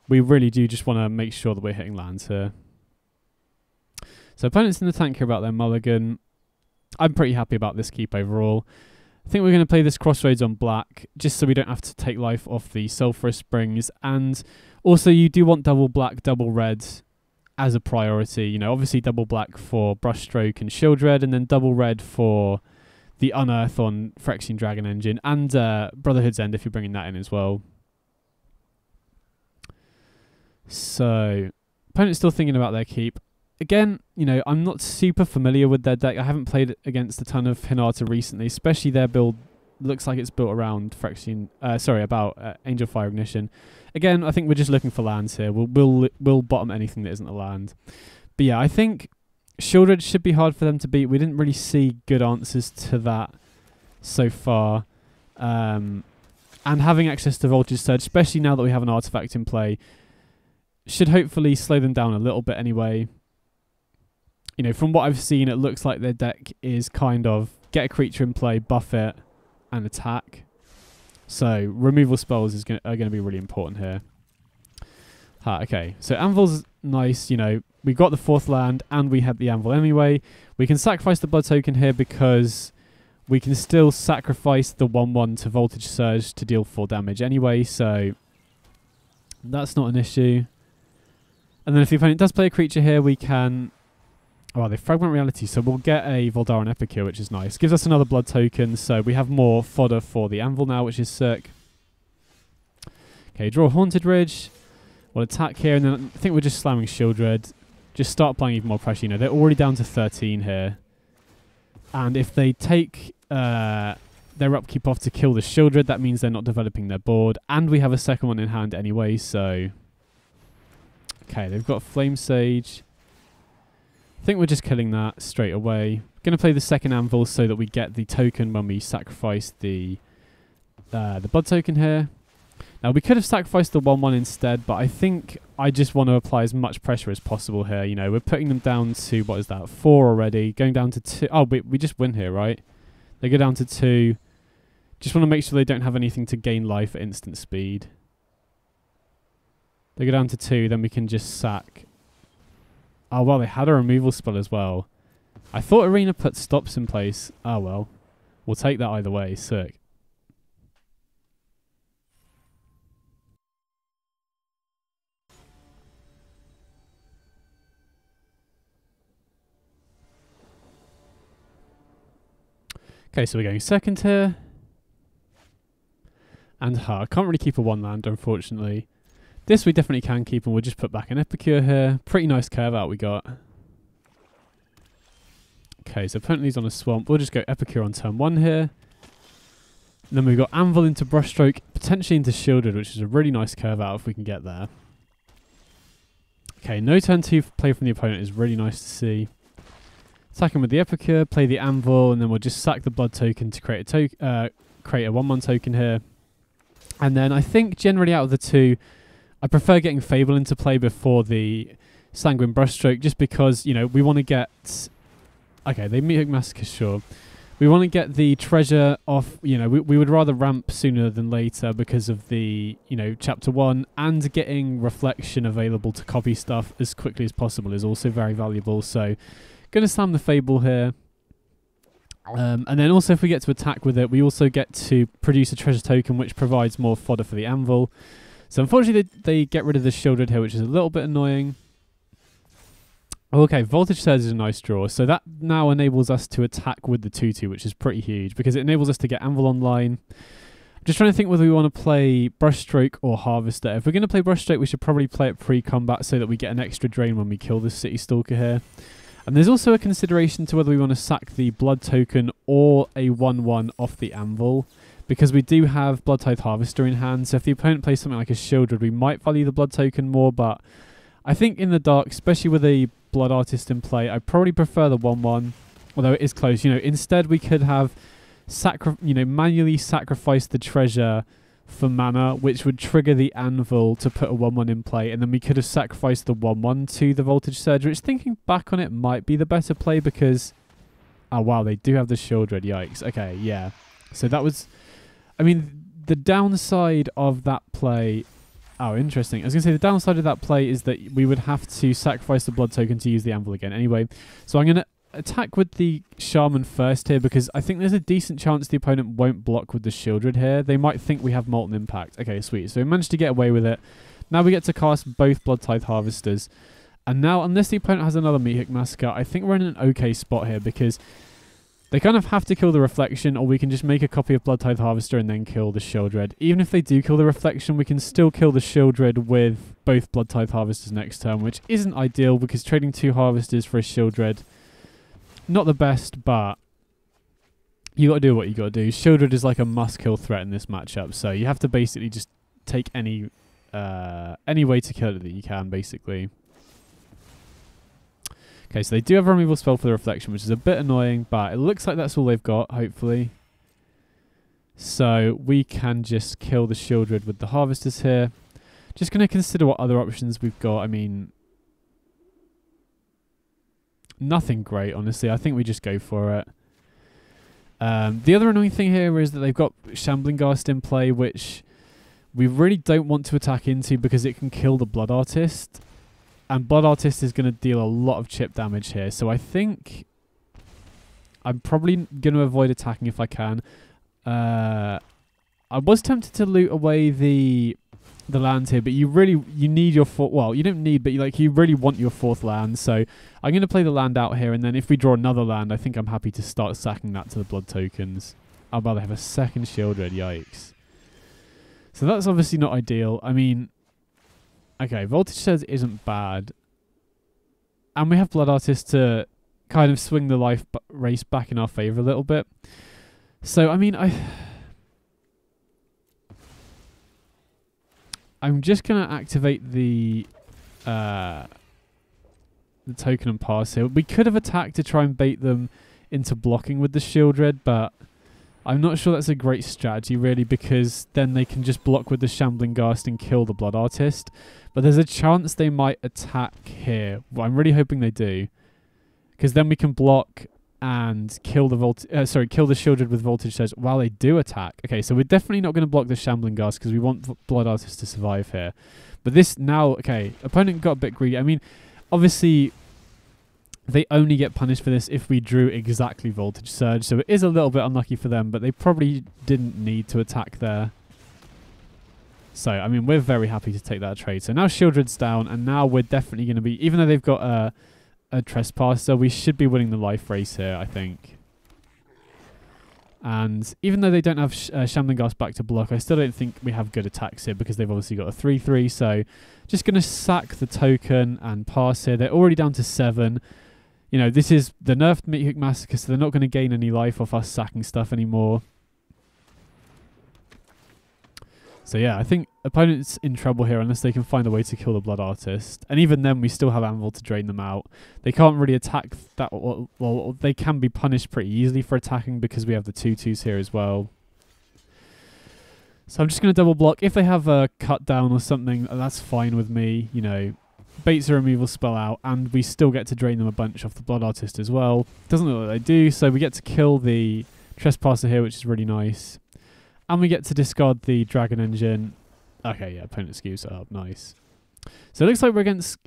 we really do just want to make sure that we're hitting lands here. So opponents in the tank here about their mulligan. I'm pretty happy about this keep overall. I think we're going to play this Crossroads on black just so we don't have to take life off the Sulphurous Springs. And also you do want double black, double red as a priority. You know, obviously double black for Brushstroke and Shieldred, and then double red for the Unearth on Phyrexian Dragon Engine, and Brotherhood's End if you're bringing that in as well. So, opponent's still thinking about their keep. Again, you know, I'm not super familiar with their deck. I haven't played against a ton of Hinata recently, especially their build looks like it's built around Phyrexian, about Angel Fire Ignition. Again, I think we're just looking for lands here. We'll bottom anything that isn't a land. But yeah, I think Shieldred should be hard for them to beat. We didn't really see good answers to that so far. And having access to Voltage Surge, especially now that we have an artifact in play, should hopefully slow them down a little bit anyway. You know, from what I've seen, it looks like their deck is kind of get a creature in play, buff it, and attack. So removal spells are going to be really important here. Okay, so Anvil's nice, you know. We got the fourth land and we had the Anvil anyway. We can sacrifice the blood token here because we can still sacrifice the 1/1 to Voltage Surge to deal 4 damage anyway, so that's not an issue. And then if the opponent does play a creature here, we can... Oh, they Fragment Reality, so we'll get a Voldaren Epicure, which is nice. Gives us another blood token, so we have more fodder for the Anvil now, which is sick. Okay, draw Haunted Ridge. We'll attack here, and then I think we're just slamming Shieldred. Just start applying even more pressure. You know, they're already down to 13 here. And if they take their upkeep off to kill the Shieldred, that means they're not developing their board. And we have a second one in hand anyway, so... Okay, they've got Flame Sage. I think we're just killing that straight away. Going to play the second Anvil so that we get the token when we sacrifice the blood token here. Now, we could have sacrificed the 1-1 instead, but I think I just want to apply as much pressure as possible here. You know, we're putting them down to, what is that, 4 already, going down to 2. Oh, we just win here, right? They go down to 2. Just want to make sure they don't have anything to gain life at instant speed. They go down to 2, then we can just sack. Oh, well, they had a removal spell as well. I thought Arena put stops in place. Oh, well. We'll take that either way. Sick. Okay, so we're going second here. And I can't really keep a 1 land, unfortunately. This we definitely can keep, and we'll just put back an Epicure here. Pretty nice curve out we got. Okay, so opponent on a swamp. We'll just go Epicure on turn 1 here. And then we've got Anvil into Brushstroke, potentially into Shieldred, which is a really nice curve out if we can get there. Okay, no turn 2 play from the opponent is really nice to see. Attacking with the Epicure, play the Anvil, and then we'll just sack the blood token to create a 1-1 token here. And then I think generally out of the two, I prefer getting Fable into play before the Sanguine Brushstroke, just because, you know, we want to get... Okay, they Mythic Massacre, sure. We want to get the treasure off, you know, we would rather ramp sooner than later because of the, you know, Chapter 1, and getting Reflection available to copy stuff as quickly as possible is also very valuable, so going to slam the Fable here. And then also if we get to attack with it, we also get to produce a treasure token which provides more fodder for the Anvil. So unfortunately they get rid of the Shieldred here, which is a little bit annoying. Okay, Voltage Surge is a nice draw. So that now enables us to attack with the 2-2, which is pretty huge, because it enables us to get Anvil online. I'm just trying to think whether we want to play Brushstroke or Harvester. If we're going to play Brushstroke, we should probably play it pre-combat so that we get an extra drain when we kill this City Stalker here. And there's also a consideration to whether we want to sack the Blood token or a 1-1 off the Anvil, because we do have Blood Tithe Harvester in hand, so if the opponent plays something like a Shieldred, we might value the Blood token more, but I think in the dark, especially with a Blood Artist in play, I probably prefer the 1-1, although it is close. You know, instead we could have manually sacrifice the treasure for mana, which would trigger the Anvil to put a 1-1 in play, and then we could have sacrificed the 1-1 to the Voltage Surge, which, thinking back on it, might be the better play because... Oh, wow, they do have the Shieldred, yikes. Okay, yeah. So that was... I mean, the downside of that play... Oh, interesting. I was going to say the downside of that play is that we would have to sacrifice the Blood token to use the Anvil again. Anyway, so I'm going to attack with the Shaman first here, because I think there's a decent chance the opponent won't block with the Shieldred here. They might think we have Molten Impact. Okay, sweet. So we managed to get away with it. Now we get to cast both Blood Tithe Harvesters. And now, unless the opponent has another Mythic Massacre, I think we're in an okay spot here, because they kind of have to kill the Reflection, or we can just make a copy of Blood Tithe Harvester and then kill the Shieldred. Even if they do kill the Reflection, we can still kill the Shieldred with both Blood Tithe Harvesters next turn, which isn't ideal, because trading 2 Harvesters for a Shieldred, not the best, but you got to do what you got to do. Shieldred is like a must-kill threat in this matchup, so you have to basically just take any way to kill it that you can, basically. Okay, so they do have a removal spell for the Reflection, which is a bit annoying, but it looks like that's all they've got, hopefully. So we can just kill the Shieldred with the Harvesters here. Just going to consider what other options we've got. I mean, nothing great, honestly. I think we just go for it. The other annoying thing here is that they've got Shambling Ghast in play, which we really don't want to attack into because it can kill the Blood Artist. And Blood Artist is going to deal a lot of chip damage here. So I think I'm probably going to avoid attacking if I can. I was tempted to loot away the land here, but you need your fourth... Well, you don't need, but you really want your 4th land. So I'm going to play the land out here, and then if we draw another land, I think I'm happy to start sacking that to the Blood tokens. Oh, well, they have a second Shieldred, yikes. So that's obviously not ideal. I mean... Okay, Voltage Surge isn't bad. And we have Blood Artist to kind of swing the life race back in our favour a little bit. So, I mean, I'm just going to activate the the token and pass here. We could have attacked to try and bait them into blocking with the Shieldred, but I'm not sure that's a great strategy really, because then they can just block with the Shambling Ghast and kill the Blood Artist. But there's a chance they might attack here. Well, I'm really hoping they do, because then we can block and kill the kill the Shieldred with Voltage Surge while they do attack. Okay, so we're definitely not going to block the Shambling Ghast because we want Blood Artist to survive here. But this now, okay, opponent got a bit greedy. I mean, obviously they only get punished for this if we drew exactly Voltage Surge, so it is a little bit unlucky for them, but they probably didn't need to attack there. So, I mean, we're very happy to take that trade. So now Shieldred's down, and now we're definitely going to be, even though they've got a Trespasser, we should be winning the life race here, I think. And even though they don't have Shambling Ghast back to block, I still don't think we have good attacks here because they've obviously got a 3-3. So just going to sack the token and pass here. They're already down to 7. You know, this is the nerfed Mythic Massacre, so they're not going to gain any life off us sacking stuff anymore. So yeah, I think opponent's in trouble here unless they can find a way to kill the Blood Artist. And even then, we still have Anvil to drain them out. They can't really attack that. Well, they can be punished pretty easily for attacking because we have the 2/2s here as well. So I'm just going to double block. If they have a cut down or something, that's fine with me. You know, baits a removal spell out, and we still get to drain them a bunch off the Blood Artist as well. Doesn't look like they do, so we get to kill the Trespasser here, which is really nice. And we get to discard the Dragon Engine. Okay, yeah, opponent skews it up. Nice. So it looks like we're against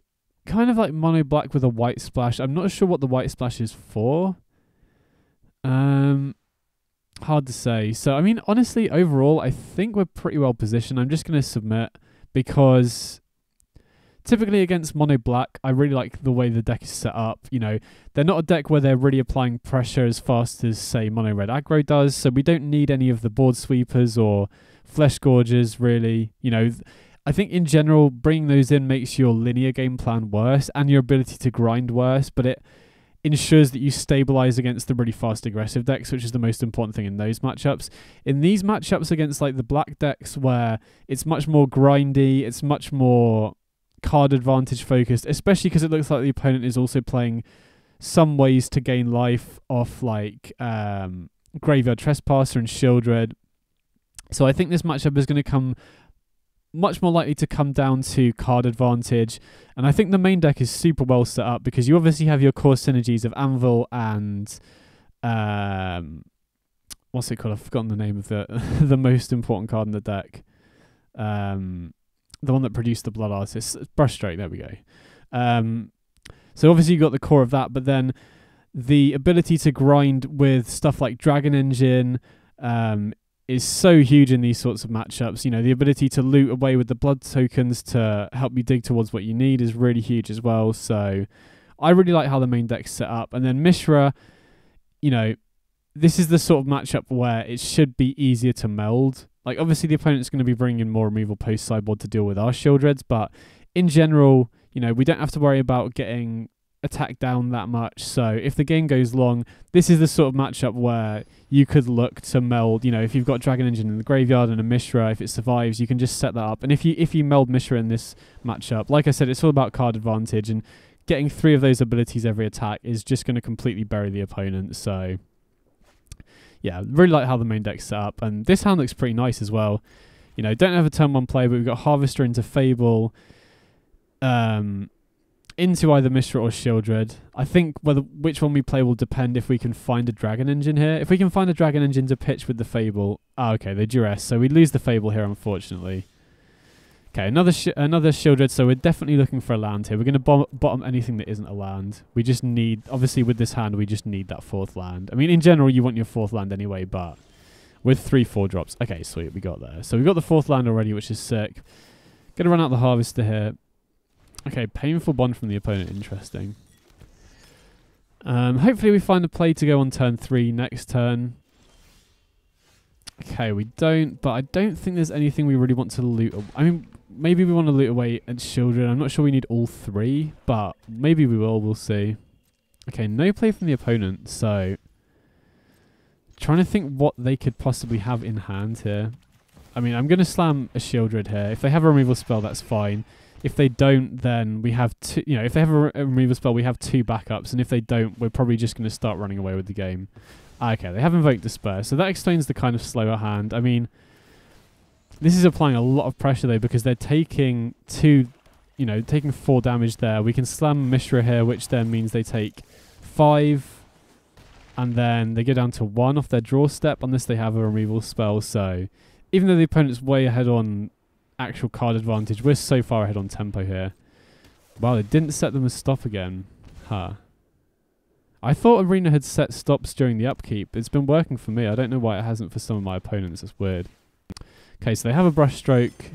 kind of like mono black with a white splash. I'm not sure what the white splash is for. Hard to say. So, I mean, honestly, overall, I think we're pretty well positioned. I'm just going to submit because typically against mono black, I really like the way the deck is set up. You know, they're not a deck where they're really applying pressure as fast as, say, mono red aggro does. So we don't need any of the board sweepers or flesh gorges, really. You know, I think in general, bringing those in makes your linear game plan worse and your ability to grind worse, but it ensures that you stabilize against the really fast aggressive decks, which is the most important thing in those matchups. In these matchups against like the black decks where it's much more grindy, it's much more card advantage focused, especially because it looks like the opponent is also playing some ways to gain life off like Graveyard Trespasser and Shieldred. So I think this matchup is going to come much more likely to come down to card advantage, and I think the main deck is super well set up because you obviously have your core synergies of Anvil and what's it called? I've forgotten the name of the the most important card in the deck. The one that produced the Blood Artist. Brushstroke, there we go. So obviously you got the core of that, but then the ability to grind with stuff like Dragon Engine is so huge in these sorts of matchups. You know, the ability to loot away with the blood tokens to help you dig towards what you need is really huge as well. So I really like how the main deck's set up. And then Mishra, you know, this is the sort of matchup where it should be easier to meld. Like, obviously, the opponent's going to be bringing in more removal post-sideboard to deal with our Shieldreds, but in general, you know, we don't have to worry about getting attacked down that much. So if the game goes long, this is the sort of matchup where you could look to meld. You know, if you've got Dragon Engine in the graveyard and a Mishra, if it survives, you can just set that up. And if you meld Mishra in this matchup, like I said, it's all about card advantage, and getting 3 of those abilities every attack is just going to completely bury the opponent. So yeah, really like how the main deck's set up. And this hand looks pretty nice as well. You know, don't have a turn 1 play, but we've got Harvester into Fable, into either Mishra or Shieldred. I think which one we play will depend if we can find a Dragon Engine here. If we can find a Dragon Engine to pitch with the Fable... Oh, okay, they duress, so we lose the Fable here, unfortunately. Okay, another Shieldred, so we're definitely looking for a land here. We're going to bottom anything that isn't a land. We just need... Obviously, with this hand, we just need that 4th land. I mean, in general, you want your 4th land anyway, but with 3/4 drops... Okay, sweet, we got there. So we got the 4th land already, which is sick. Going to run out the Harvester here. Okay, Painful Bond from the opponent. Interesting. Hopefully we find a play to go on turn 3 next turn. Okay, we don't, but I don't think there's anything we really want to loot. I mean, maybe we want to loot away at Shieldred. I'm not sure we need all 3, but maybe we will. We'll see. Okay, no play from the opponent, so... Trying to think what they could possibly have in hand here. I mean, I'm going to slam a Shieldred here. If they have a removal spell, that's fine. If they don't, then we have two. You know, if they have a removal spell, we have two backups, and if they don't, we're probably just going to start running away with the game. Okay, they have Invoked Despair, so that explains the kind of slower hand. I mean, this is applying a lot of pressure though, because they're taking taking 4 damage there. We can slam Mishra here, which then means they take 5, and then they go down to 1 off their draw step unless they have a removal spell. So even though the opponent's way ahead on actual card advantage, we're so far ahead on tempo here. Wow, they didn't set them as stop again. Huh. I thought Arena had set stops during the upkeep. It's been working for me. I don't know why it hasn't for some of my opponents. It's weird. Okay, so they have a brush stroke,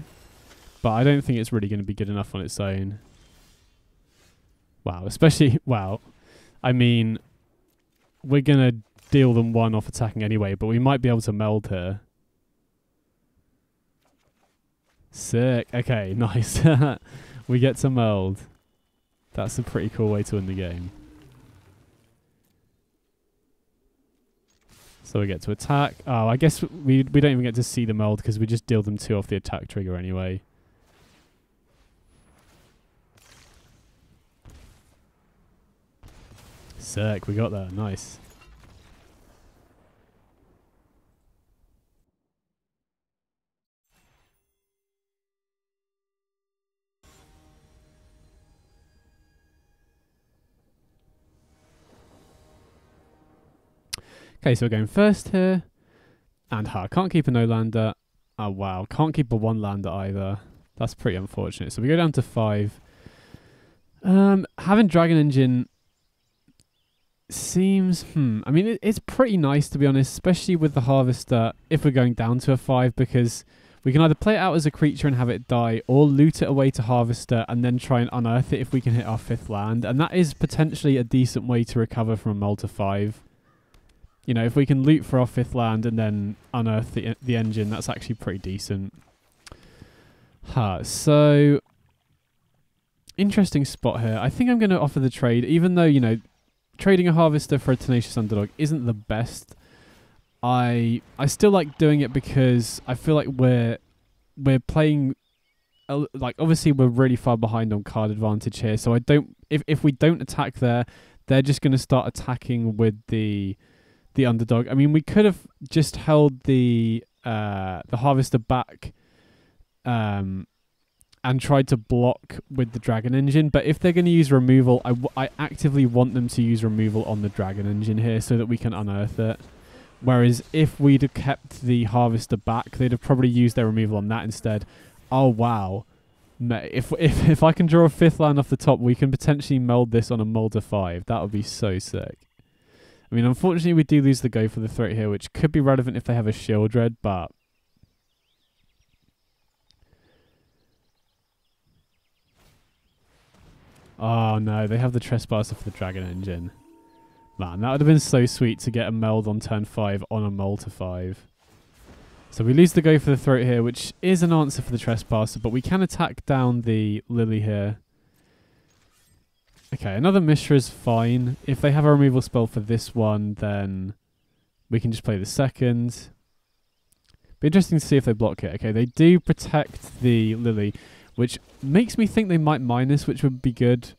but I don't think it's really going to be good enough on its own. Wow, especially, wow. I mean, we're going to deal them 1 off attacking anyway, but we might be able to meld here. Sick. Okay, nice. We get to meld. That's a pretty cool way to win the game. So we get to attack. Oh, I guess we don't even get to see the meld because we just deal them 2 off the attack trigger anyway. Sick, we got there. Nice. Okay, so we're going first here. And can't keep a no-lander. Oh, wow. Can't keep a 1-lander either. That's pretty unfortunate. So we go down to 5. Having Dragon Engine seems... I mean, it's pretty nice, to be honest, especially with the Harvester, if we're going down to a 5, because we can either play it out as a creature and have it die, or loot it away to Harvester and then try and unearth it if we can hit our 5th land. And that is potentially a decent way to recover from a mull to 5. You know, if we can loot for our 5th land and then unearth the engine, that's actually pretty decent. So, interesting spot here. I think I'm going to offer the trade, even though, you know, trading a Harvester for a Tenacious Underdog isn't the best. I still like doing it because I feel like we're playing... like, obviously, we're really far behind on card advantage here, so I don't... If we don't attack there, they're just going to start attacking with the underdog. I mean, we could have just held the Harvester back and tried to block with the Dragon Engine, but if they're going to use removal, I actively want them to use removal on the Dragon Engine here so that we can unearth it. Whereas if we'd have kept the Harvester back, they'd have probably used their removal on that instead. Oh, wow. If I can draw a 5th land off the top, we can potentially meld this on a mull to 5. That would be so sick. I mean, unfortunately, we do lose the go for the threat here, which could be relevant if they have a Shield Red, but... Oh, no, they have the Trespasser for the Dragon Engine. Man, that would have been so sweet to get a meld on turn 5 on a mull to 5. So we lose the go for the throat here, which is an answer for the Trespasser, but we can attack down the Lily here. Okay, another Mishra is fine. If they have a removal spell for this one, then we can just play the second. Be interesting to see if they block it. Okay, they do protect the Lily, which makes me think they might minus, which would be good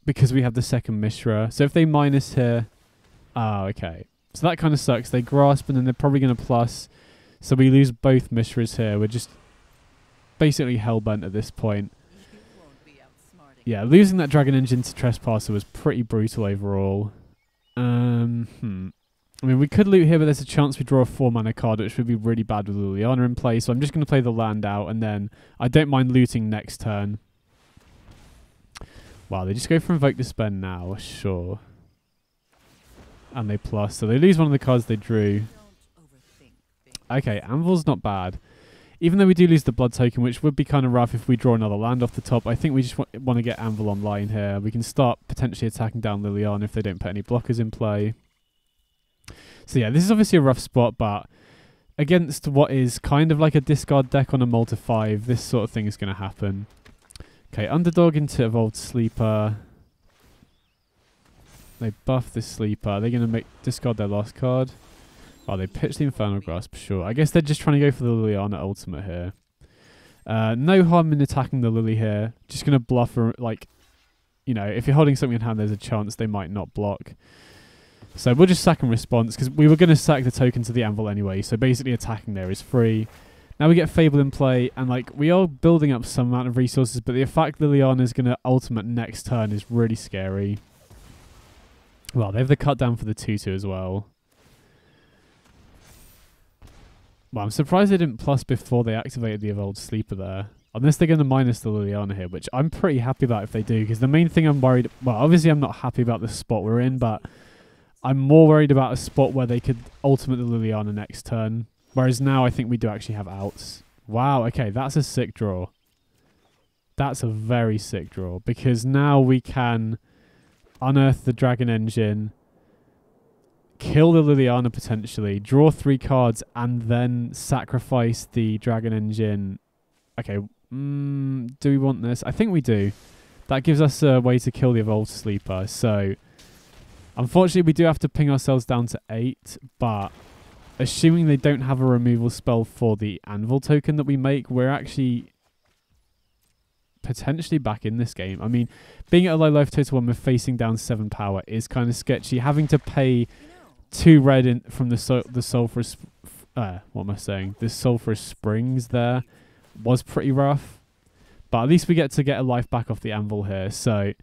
because we have the second Mishra. So if they minus here... Oh, okay. So that kind of sucks. They grasp and then they're probably going to plus. So we lose both Mishras here. We're just basically hellbent at this point. Yeah, losing that Dragon Engine to Trespasser was pretty brutal overall. I mean, we could loot here, but there's a chance we draw a 4-mana card, which would be really bad with Liliana in play. So I'm just going to play the land out, and then I don't mind looting next turn. Wow, they just go for Invoke Despair now, sure. And they plus, so they lose one of the cards they drew. Okay, Anvil's not bad. Even though we do lose the blood token, which would be kind of rough if we draw another land off the top, I think we just want to get Anvil online here. We can start potentially attacking down Liliana if they don't put any blockers in play. So yeah, this is obviously a rough spot, but against what is kind of like a discard deck on a mull to 5, this sort of thing is going to happen. Okay, Underdog into Evolved Sleeper. They buff this Sleeper. They're going to discard their last card. Oh, they pitch the Infernal Grasp, sure. I guess they're just trying to go for the Liliana ultimate here. No harm in attacking the Lily here. Just going to bluff her, like, you know, if you're holding something in hand, there's a chance they might not block. So we'll just sack and response, because we were going to sack the token to the Anvil anyway, so basically attacking there is free. Now we get Fable in play, and like we are building up some amount of resources, but the fact Liliana is going to ultimate next turn is really scary. Well, they have the cut down for the 2-2 as well. Well, I'm surprised they didn't plus before they activated the Evolved Sleeper there. Unless they're going to minus the Liliana here, which I'm pretty happy about if they do, because the main thing I'm worried... Well, obviously I'm not happy about the spot we're in, but I'm more worried about a spot where they could ultimate the Liliana next turn. Whereas now I think we do actually have outs. Wow, okay, that's a sick draw. That's a very sick draw, because now we can unearth the Dragon Engine, kill the Liliana potentially, draw 3 cards, and then sacrifice the Dragon Engine. Okay, do we want this? I think we do. That gives us a way to kill the Evolved Sleeper. So, unfortunately, we do have to ping ourselves down to 8, but assuming they don't have a removal spell for the Anvil token that we make, we're actually potentially back in this game. I mean, being at a low life total when we're facing down 7 power is kind of sketchy. Having to pay 2 red from the Sulphurous... what am I saying? The Sulphurous Springs there was pretty rough. But at least we get a life back off the Anvil here. So,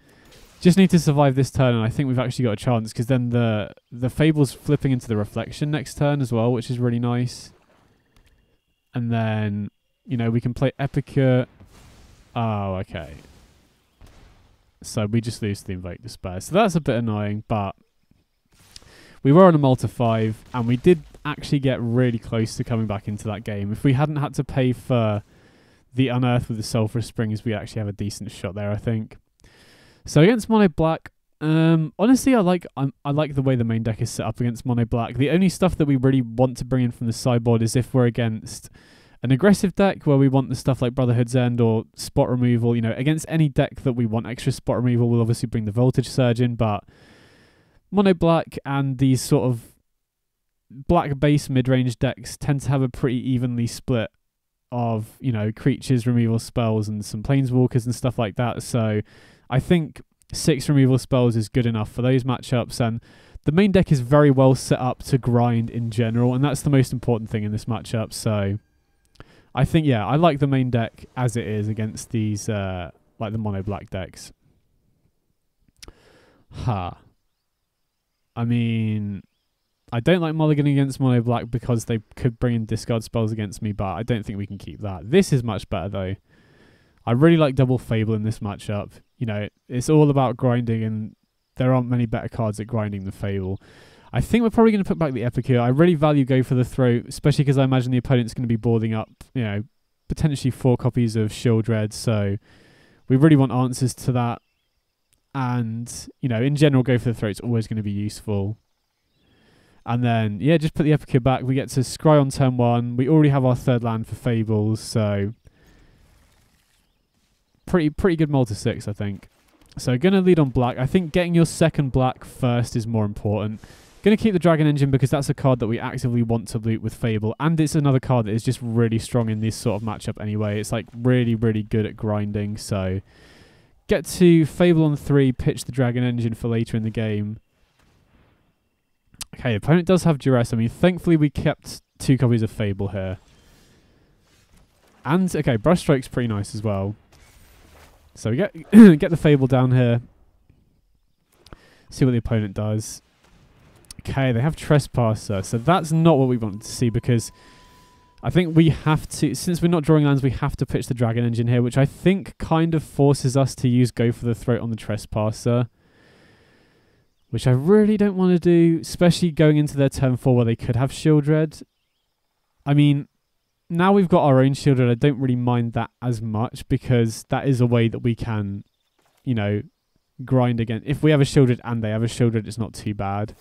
just need to survive this turn, and I think we've actually got a chance, because then the Fable's flipping into the Reflection next turn as well, which is really nice. And then, you know, we can play Epicure. Oh, okay. So we just lose to the Invoke Despair. So that's a bit annoying, but we were on a Malta 5, and we did actually get really close to coming back into that game. If we hadn't had to pay for the Unearth with the Sulphurous Springs, we actually have a decent shot there, I think. So against Mono Black, honestly, I like the way the main deck is set up against Mono Black. The only stuff that we really want to bring in from the sideboard is if we're against an aggressive deck where we want the stuff like Brotherhood's End or spot removal. You know, against any deck that we want extra spot removal, we'll obviously bring the Voltage Surge in, but Mono Black and these sort of black base mid-range decks tend to have a pretty evenly split of, you know, creatures, removal spells, and some planeswalkers and stuff like that. So I think 6 removal spells is good enough for those matchups, and the main deck is very well set up to grind in general, and that's the most important thing in this matchup. So I think, yeah, I like the main deck as it is against these, like the mono black decks. I mean, I don't like mulliganing against mono black because they could bring in discard spells against me, but I don't think we can keep that. This is much better, though. I really like double Fable in this matchup. You know, it's all about grinding, and there aren't many better cards at grinding than Fable. I think we're probably going to put back the Epicure. I really value Go for the Throat, especially because I imagine the opponent's going to be boarding up, you know, potentially 4 copies of Shieldred, so we really want answers to that. And, you know, in general, Go for the Throat's always going to be useful. And then, yeah, just put the Epicure back. We get to scry on turn 1. We already have our 3rd land for Fables, so pretty good multi 6, I think. So going to lead on black. I think getting your 2nd black first is more important. Going to keep the Dragon Engine because that's a card that we actively want to loot with Fable, and it's another card that is just really strong in this sort of matchup anyway. It's like really, really good at grinding. So get to Fable on 3, pitch the Dragon Engine for later in the game. Okay, opponent does have Duress. I mean, thankfully we kept 2 copies of Fable here. And, okay, Brushstroke's pretty nice as well. So we get get the Fable down here. See what the opponent does. Okay, they have Trespasser. So that's not what we wanted to see, because I think we have to, since we're not drawing lands, we have to pitch the Dragon Engine here, which I think kind of forces us to use Go for the Throat on the Trespasser, which I really don't want to do, especially going into their turn 4 where they could have Shieldred. I mean, now we've got our own Shieldred, I don't really mind that as much, because that is a way that we can, you know, grind again. If we have a Shieldred and they have a Shieldred, it's not too bad.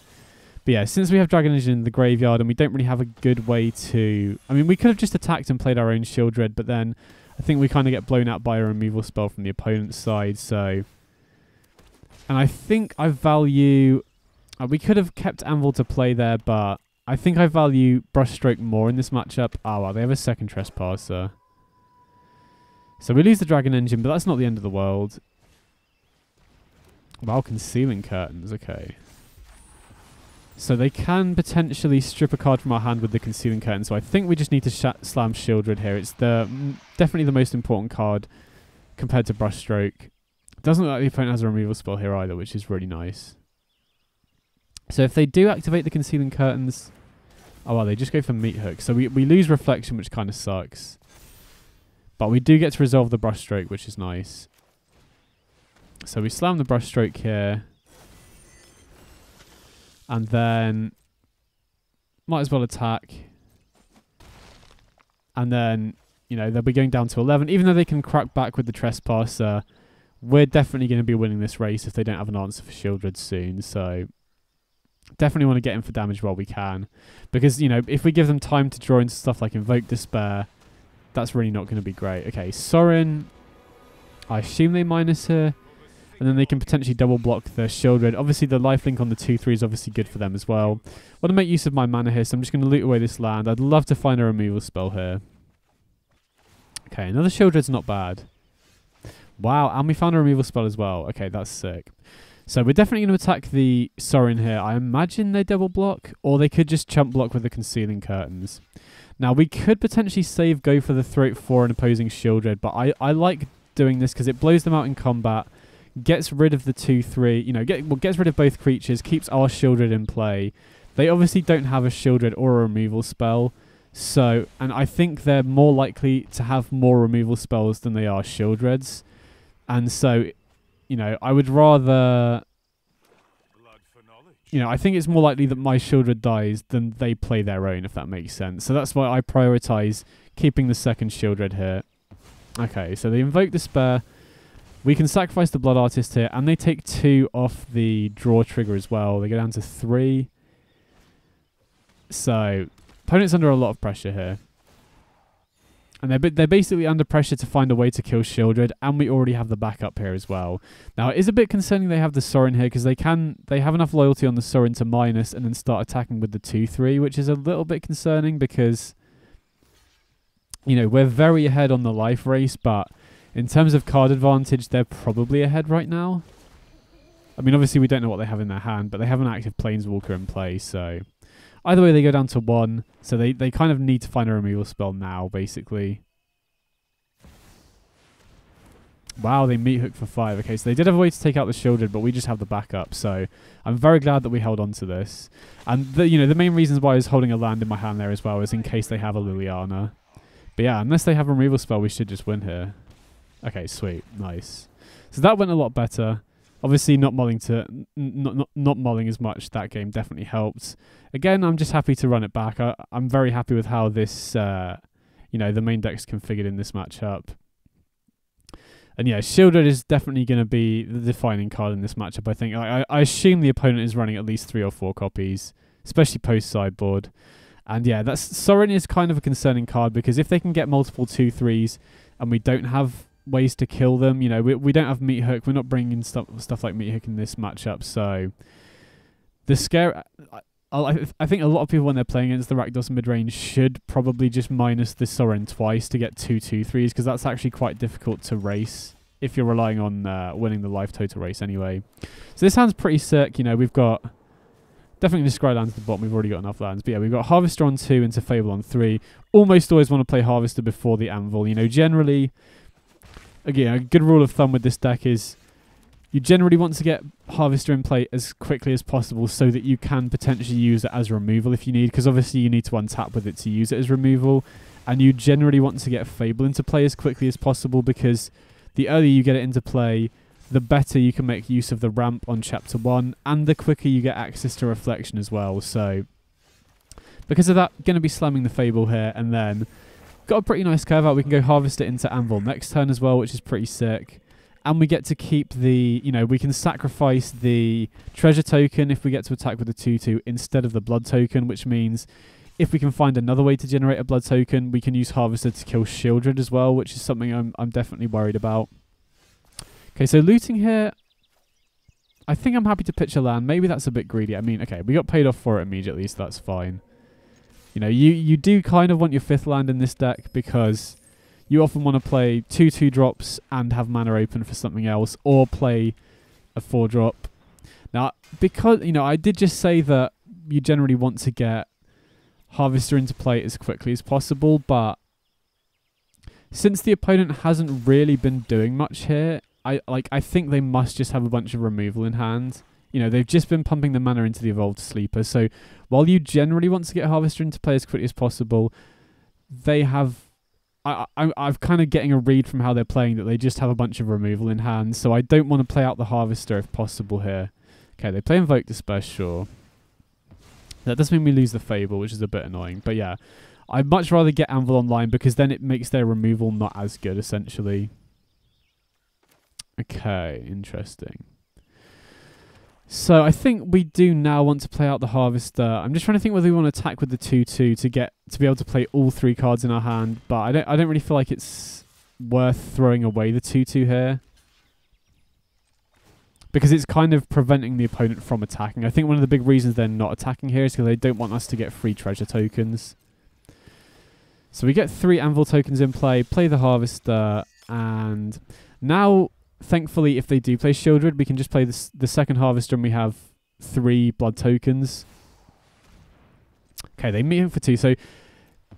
But yeah, since we have Dragon Engine in the graveyard and we don't really have a good way to... I mean, we could have just attacked and played our own Shieldred, but then I think we kind of get blown out by a removal spell from the opponent's side, so... And I think I value... we could have kept Anvil to play there, but I think I value Brushstroke more in this matchup. Oh, well, they have a 2nd Trespasser. So we lose the Dragon Engine, but that's not the end of the world. Wow, Concealing Curtains, okay. So they can potentially strip a card from our hand with the Concealing Curtain. So I think we just need to slam Shieldred here. It's definitely the most important card compared to Brushstroke. Doesn't look like the opponent has a removal spell here either, which is really nice. So if they do activate the Concealing Curtains... Oh, well, they just go for Meathook. So we lose Reflection, which kind of sucks. But we do get to resolve the Brushstroke, which is nice. So we slam the Brushstroke here. And then might as well attack. And then, you know, they'll be going down to 11. Even though they can crack back with the Trespasser, we're definitely going to be winning this race if they don't have an answer for Shieldred soon. So definitely want to get in for damage while we can. Because, you know, if we give them time to draw into stuff like Invoke Despair, that's really not going to be great. Okay, Sorin, I assume they minus here. And then they can potentially double block the Shieldred. Obviously, the lifelink on the 2/3 is obviously good for them as well. Want to make use of my mana here, so I'm just going to loot away this land. I'd love to find a removal spell here. Okay, another Shieldred's not bad. Wow, and we found a removal spell as well. Okay, that's sick. So we're definitely going to attack the Sorin here. I imagine they double block, or they could just chump block with the Concealing Curtains. Now, we could potentially save go for the Throat 4 and opposing Shieldred, but I like doing this because it blows them out in combat. Gets rid of the 2/3, you know, gets rid of both creatures, keeps our Shieldred in play. They obviously don't have a Shieldred or a removal spell, so, and I think they're more likely to have more removal spells than they are Shieldreds. And so, you know, I would rather, you know, I think it's more likely that my Shieldred dies than they play their own, if that makes sense. So that's why I prioritize keeping the second Shieldred here. Okay, so they invoke Despair. We can sacrifice the Blood Artist here, and they take 2 off the draw trigger as well. They go down to 3. So, opponent's under a lot of pressure here. And they're basically under pressure to find a way to kill Shieldred, and we already have the backup here as well. Now, it is a bit concerning they have the Sorin here, because they have enough loyalty on the Sorin to minus and then start attacking with the 2/3, which is a little bit concerning because, you know, we're very ahead on the life race, but in terms of card advantage, they're probably ahead right now. I mean, obviously, we don't know what they have in their hand, but they have an active Planeswalker in play, so... Either way, they go down to 1, so they kind of need to find a removal spell now, basically. Wow, they Meathook for 5. Okay, so they did have a way to take out the Shieldred, but we just have the backup, so I'm very glad that we held on to this. And, you know, the main reasons why I was holding a land in my hand there as well is in case they have a Liliana. But yeah, unless they have a removal spell, we should just win here. Okay, sweet, nice. So that went a lot better. Obviously, not mulling as much that game definitely helped. Again, I'm just happy to run it back. I'm very happy with how this, you know, the main deck's configured in this matchup. And yeah, Shieldred is definitely going to be the defining card in this matchup. I think I assume the opponent is running at least 3 or 4 copies, especially post sideboard. And yeah, Sorin is kind of a concerning card because if they can get multiple 2/3s and we don't have ways to kill them, you know, we don't have Meathook. We're not bringing stuff like Meathook in this matchup. So the scare, I think a lot of people when they're playing against the Rakdos midrange should probably just minus the Sorin twice to get 2 2/3s because that's actually quite difficult to race if you're relying on winning the life total race anyway. So this hand's pretty sick. You know, we've got definitely just scry lands at the bottom. We've already got enough lands. But yeah, we've got Harvester on 2 into Fable on 3. Almost always want to play Harvester before the Anvil. You know, generally, again, a good rule of thumb with this deck is you generally want to get Harvester in play as quickly as possible so that you can potentially use it as removal if you need, because obviously you need to untap with it to use it as removal. And you generally want to get Fable into play as quickly as possible because the earlier you get it into play, the better you can make use of the ramp on Chapter 1, and the quicker you get access to Reflection as well. So, because of that, going to be slamming the Fable here, and then got a pretty nice curve out. We can go harvest it into Anvil next turn as well, which is pretty sick. And we get to keep the, you know, we can sacrifice the treasure token if we get to attack with the 2/2 instead of the blood token, which means if we can find another way to generate a blood token, we can use Harvester to kill Shieldred as well, which is something I'm definitely worried about. Okay, so looting here, I think I'm happy to pitch a land. Maybe that's a bit greedy. I mean, okay, we got paid off for it immediately, so that's fine. You know, you do kind of want your 5th land in this deck because you often want to play 2/2 drops and have mana open for something else, or play a 4-drop. Now, because, you know, I did just say that you generally want to get Harvester into play as quickly as possible, but since the opponent hasn't really been doing much here, I think they must just have a bunch of removal in hand. You know, they've just been pumping the mana into the Evolved Sleeper, so while you generally want to get Harvester into play as quickly as possible, they have... I'm kind of getting a read from how they're playing that they just have a bunch of removal in hand, so I don't want to play out the Harvester if possible here. Okay, they play Invoke Disperse, sure. That does mean we lose the Fable, which is a bit annoying, but yeah. I'd much rather get Anvil online because then it makes their removal not as good, essentially. Okay, interesting. So I think we do now want to play out the Harvester. I'm just trying to think whether we want to attack with the 2/2 to be able to play all 3 cards in our hand, but I don't really feel like it's worth throwing away the 2/2 here, because it's kind of preventing the opponent from attacking. I think one of the big reasons they're not attacking here is because they don't want us to get free treasure tokens. So we get 3 Anvil tokens in play the Harvester, and now, thankfully, if they do play Shieldred, we can just play the second Harvester and we have 3 blood tokens. Okay, they meet him for 2, so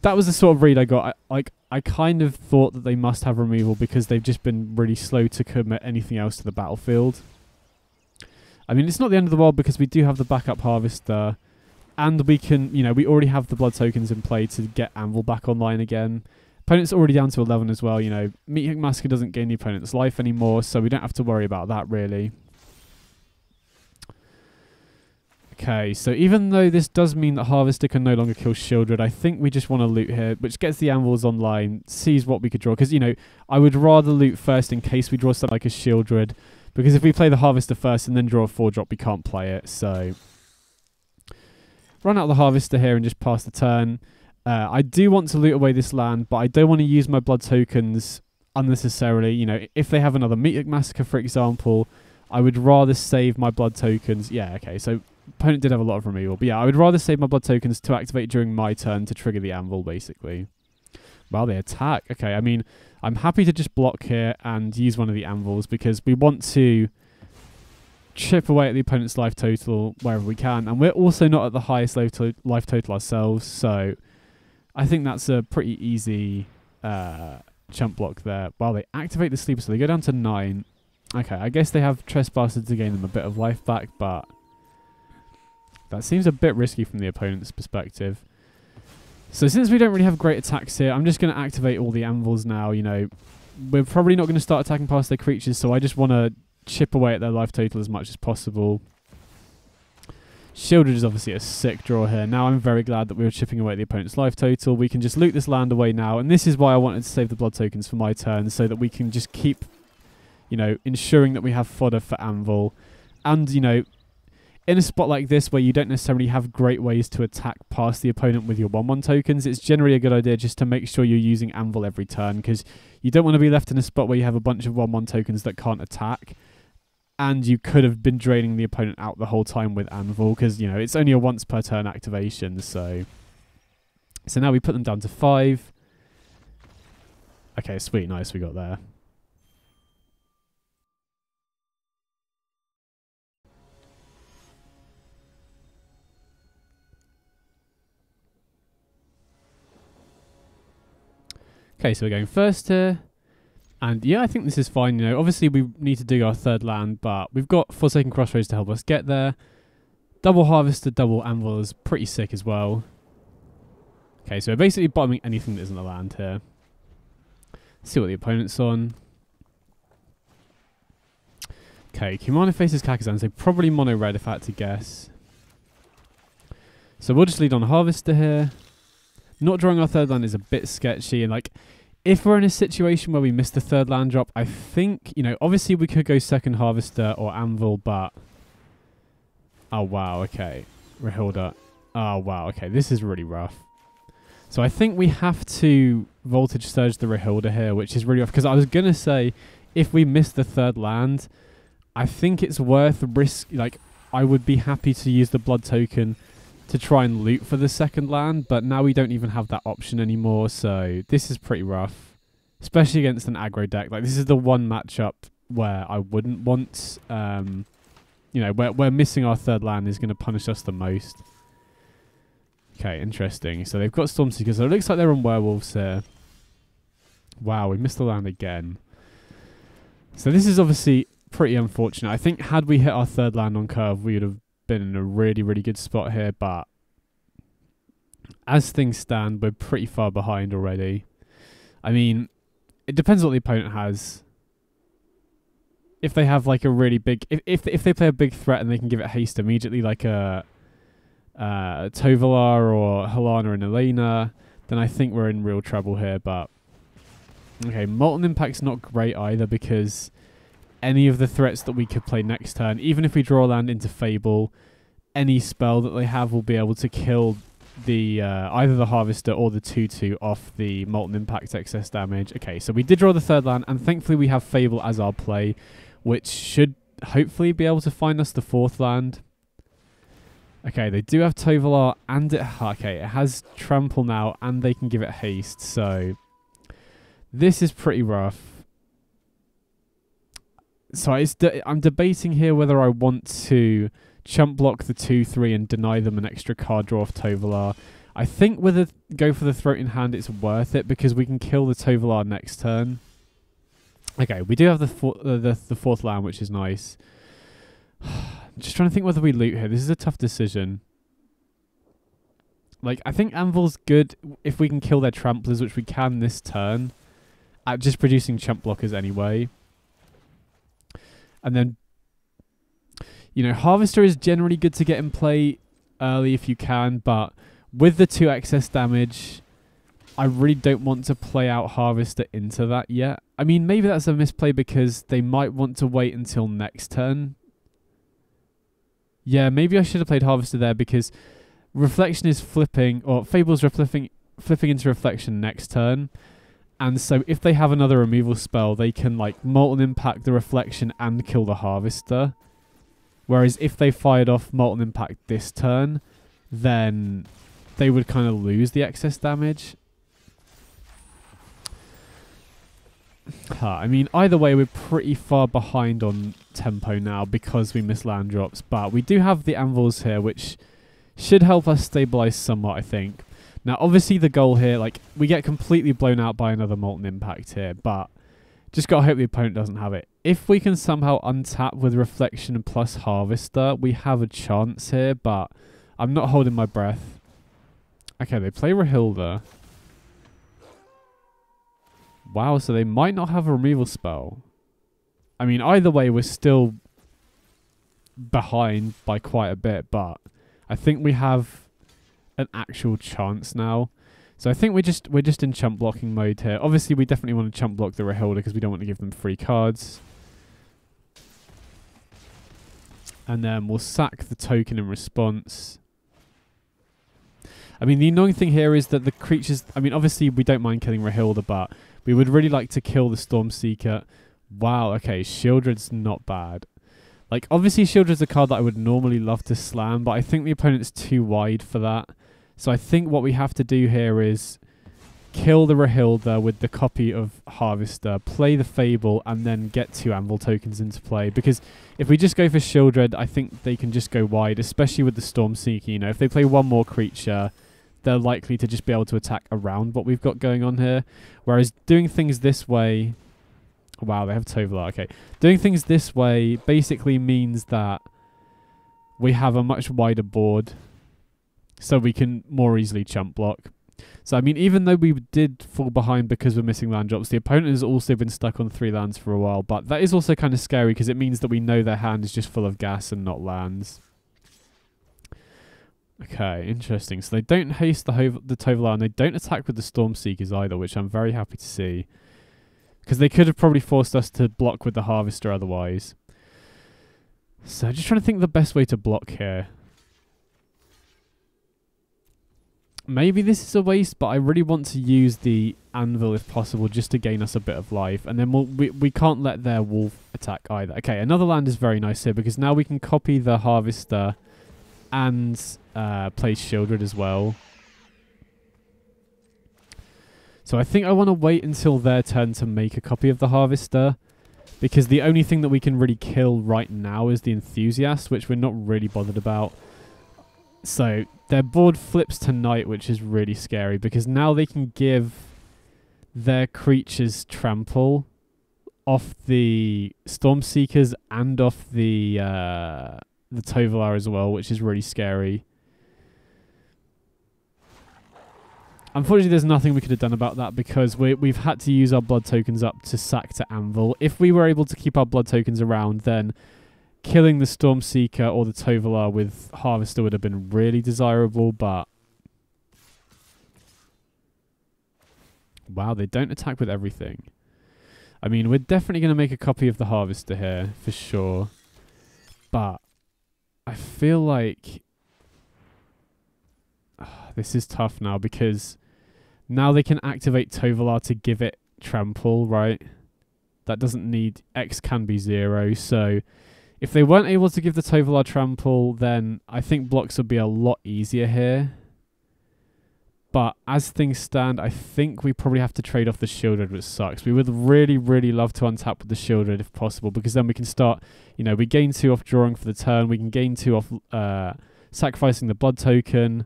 that was the sort of read I got. I kind of thought that they must have removal because they've just been really slow to commit anything else to the battlefield. I mean, it's not the end of the world because we do have the backup Harvester, and we can, you know, we already have the blood tokens in play to get Anvil back online again. Opponent's already down to 11 as well, you know. Mythic Massacre doesn't gain the opponent's life anymore, so we don't have to worry about that, really. Okay, so even though this does mean that Harvester can no longer kill Shieldred, I think we just want to loot here, which gets the Anvils online, sees what we could draw. Because, you know, I would rather loot first in case we draw something like a Shieldred, because if we play the Harvester first and then draw a 4-drop, we can't play it, so... Run out the Harvester here and just pass the turn. I do want to loot away this land, but I don't want to use my blood tokens unnecessarily. You know, if they have another Mythic Massacre, for example, I would rather save my blood tokens. Yeah, okay, so opponent did have a lot of removal. But yeah, I would rather save my blood tokens to activate during my turn to trigger the Anvil, basically. Well, they attack. Okay, I mean, I'm happy to just block here and use one of the Anvils because we want to chip away at the opponent's life total wherever we can, and we're also not at the highest life total ourselves, so I think that's a pretty easy chump block there. Well, they activate the Sleeper, so they go down to 9. Okay, I guess they have Trespasser to gain them a bit of life back, but that seems a bit risky from the opponent's perspective. So since we don't really have great attacks here, I'm just going to activate all the Anvils now. You know, we're probably not going to start attacking past their creatures, so I just want to chip away at their life total as much as possible. Shieldred is obviously a sick draw here. Now I'm very glad that we were chipping away at the opponent's life total. We can just loot this land away now, and this is why I wanted to save the blood tokens for my turn, so that we can just keep, you know, ensuring that we have fodder for Anvil. And, you know, in a spot like this where you don't necessarily have great ways to attack past the opponent with your 1/1 tokens, it's generally a good idea just to make sure you're using Anvil every turn, because you don't want to be left in a spot where you have a bunch of 1/1 tokens that can't attack, and you could have been draining the opponent out the whole time with Anvil, because, you know, it's only a once per turn activation, so now we put them down to 5. Okay, sweet, nice, we got there. Okay, so we're going first here. And yeah, I think this is fine. You know, obviously we need to dig our 3rd land, but we've got Forsaken Crossroads to help us get there. Double Harvester, double Anvil is pretty sick as well. Okay, so we're basically bottoming anything that isn't a land here. Let's see what the opponent's on. Okay, Kumano faces Kakazan, so probably mono red if I had to guess. So we'll just lead on Harvester here. Not drawing our 3rd land is a bit sketchy, and like, if we're in a situation where we miss the 3rd land drop, I think, you know, obviously we could go 2nd Harvester or Anvil, but... Oh, wow, okay. Rahilda. Oh, wow, okay, this is really rough. So I think we have to Voltage Surge the Rahilda here, which is really rough, because I was going to say, if we miss the 3rd land, I think it's worth risk, like, I would be happy to use the blood token to try and loot for the 2nd land, but now we don't even have that option anymore, so this is pretty rough. especially against an aggro deck. Like, this is the one matchup where I wouldn't want, you know, where missing our third land is going to punish us the most. Okay, interesting. So they've got Stormseekers. So it looks like they're on Werewolves here. Wow, we missed the land again. So this is obviously pretty unfortunate. I think had we hit our third land on curve, we would have been in a really, really good spot here. But as things stand, we're pretty far behind already. I mean, it depends what the opponent has. If they have like a really big... If they play a big threat and they can give it haste immediately, like a Tovolar or Helana and Elena, then I think we're in real trouble here. But okay, Molten Impact's not great either, because any of the threats that we could play next turn, even if we draw land into Fable, any spell that they have will be able to kill the either the Harvester or the 2/2 off the Molten Impact excess damage. Okay, so we did draw the third land, and thankfully we have Fable as our play, which should hopefully be able to find us the fourth land. Okay, they do have Tovolar, and it has Trample now, and they can give it haste, so this is pretty rough. So I'm debating here whether I want to chump block the 2/3 and deny them an extra card draw off Tovolar. I think with a go for the Throat in hand, it's worth it, because we can kill the Tovolar next turn. Okay, we do have the fourth land, which is nice. Just trying to think whether we loot here. This is a tough decision. Like, I think Anvil's good if we can kill their Tramplers, which we can this turn, at just producing chump blockers anyway. And then, you know, Harvester is generally good to get in play early if you can, but with the 2 excess damage, I really don't want to play out Harvester into that yet. I mean, maybe that's a misplay because they might want to wait until next turn. Yeah, maybe I should have played Harvester there, because Reflection is flipping, or Fable's flipping into Reflection next turn. And so if they have another removal spell, they can like Molten Impact the Reflection and kill the Harvester. Whereas if they fired off Molten Impact this turn, then they would kind of lose the excess damage. I mean, either way, we're pretty far behind on tempo now because we miss land drops. But we do have the Anvils here, which should help us stabilize somewhat, I think. Now, obviously, the goal here, like, we get completely blown out by another Molten Impact here, but just gotta hope the opponent doesn't have it. If we can somehow untap with Reflection plus Harvester, we have a chance here, but I'm not holding my breath. Okay, they play Rahilda. Wow, so they might not have a removal spell. I mean, either way, we're still behind by quite a bit, but I think we have an actual chance now. So I think we're just in chump blocking mode here. Obviously, we definitely want to chump block the Rahilda because we don't want to give them free cards. And then we'll sack the token in response. I mean, the annoying thing here is that the creatures... I mean, obviously, we don't mind killing Rahilda, but we would really like to kill the Stormseeker. Wow, okay, Shieldred's not bad. Like, obviously, Shieldred's a card that I would normally love to slam, but I think the opponent's too wide for that. So I think what we have to do here is kill the Rahilda with the copy of Harvester, play the Fable, and then get 2 Anvil tokens into play. Because if we just go for Shieldred, I think they can just go wide, especially with the Stormseeker. You know, if they play one more creature, they're likely to just be able to attack around what we've got going on here. Whereas doing things this way... Wow, they have Tovolar. Okay. Doing things this way basically means that we have a much wider board, so we can more easily chump block. So, I mean, even though we did fall behind because we're missing land drops, the opponent has also been stuck on 3 lands for a while. But that is also kind of scary because it means that we know their hand is just full of gas and not lands. Okay, interesting. So they don't haste the Tovolar, and they don't attack with the Stormseekers either, which I'm very happy to see. Because they could have probably forced us to block with the Harvester otherwise. So just trying to think the best way to block here. Maybe this is a waste, but I really want to use the Anvil if possible just to gain us a bit of life. And then we can't let their Wolf attack either. Okay, another land is very nice here because now we can copy the Harvester and play Shieldred as well. So I think I want to wait until their turn to make a copy of the Harvester, because the only thing that we can really kill right now is the Enthusiast, which we're not really bothered about. So their board flips tonight, which is really scary, because now they can give their creatures trample off the Stormseekers and off the Tovolar as well, which is really scary. Unfortunately, there's nothing we could have done about that, because we've had to use our blood tokens up to sack to Anvil. If we were able to keep our blood tokens around, then killing the Stormseeker or the Tovolar with Harvester would have been really desirable, but... Wow, they don't attack with everything. I mean, we're definitely going to make a copy of the Harvester here, for sure. But I feel like... this is tough now, because now they can activate Tovolar to give it trample, right? That doesn't need... X can be 0, so... If they weren't able to give the Tovolar trample, then I think blocks would be a lot easier here. But as things stand, I think we probably have to trade off the Shieldred, which sucks. We would really, really love to untap with the Shieldred if possible, because then we can start, you know, we gain 2 off drawing for the turn. We can gain 2 off sacrificing the blood token.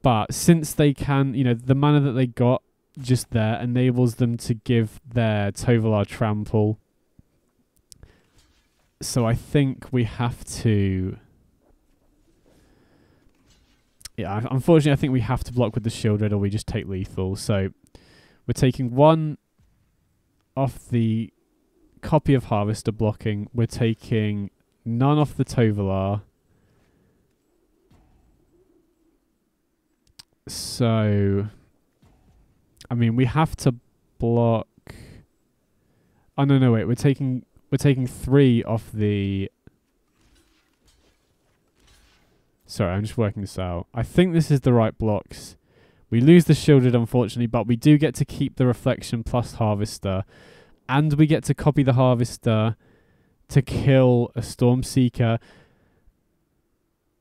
But since they can, you know, the mana that they got just there enables them to give their Tovolar trample. So I think we have to... Yeah, unfortunately, I think we have to block with the Shieldred, or we just take lethal. So we're taking 1 off the copy of Harvester blocking. We're taking none off the Tovolar. So, I mean, we have to block... Oh, no, wait. We're taking 3 off the... Sorry, I'm just working this out. I think this is the right blocks. We lose the Shieldred, unfortunately, but we do get to keep the Reflection plus Harvester. And we get to copy the Harvester to kill a Stormseeker.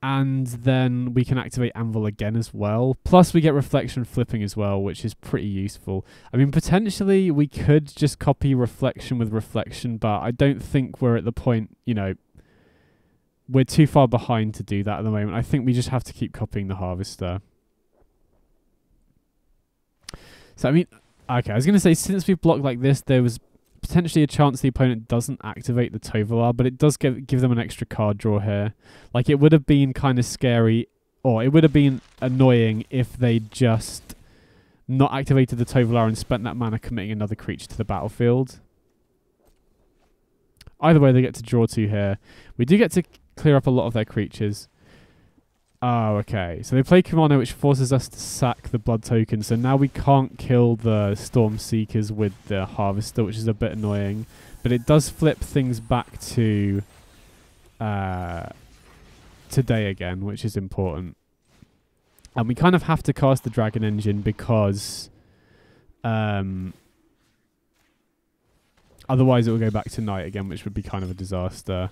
And then we can activate Anvil again as well. Plus we get Reflection flipping as well, which is pretty useful. I mean, potentially we could just copy Reflection with Reflection, but I don't think we're at the point, you know... We're too far behind to do that at the moment. I think we just have to keep copying the Harvester. So, I mean... Okay, I was going to say, since we've blocked like this, there was potentially a chance the opponent doesn't activate the Tovolar, but it does give them an extra card draw here. Like, it would have been kind of scary, or it would have been annoying if they just not activated the Tovolar and spent that mana committing another creature to the battlefield. Either way, they get to draw 2 here. We do get to clear up a lot of their creatures. Oh, okay. So they play Kumano, which forces us to sack the blood token. So now we can't kill the Stormseekers with the Harvester, which is a bit annoying. But it does flip things back to today again, which is important. And we kind of have to cast the Dragon Engine because otherwise it will go back to night again, which would be kind of a disaster.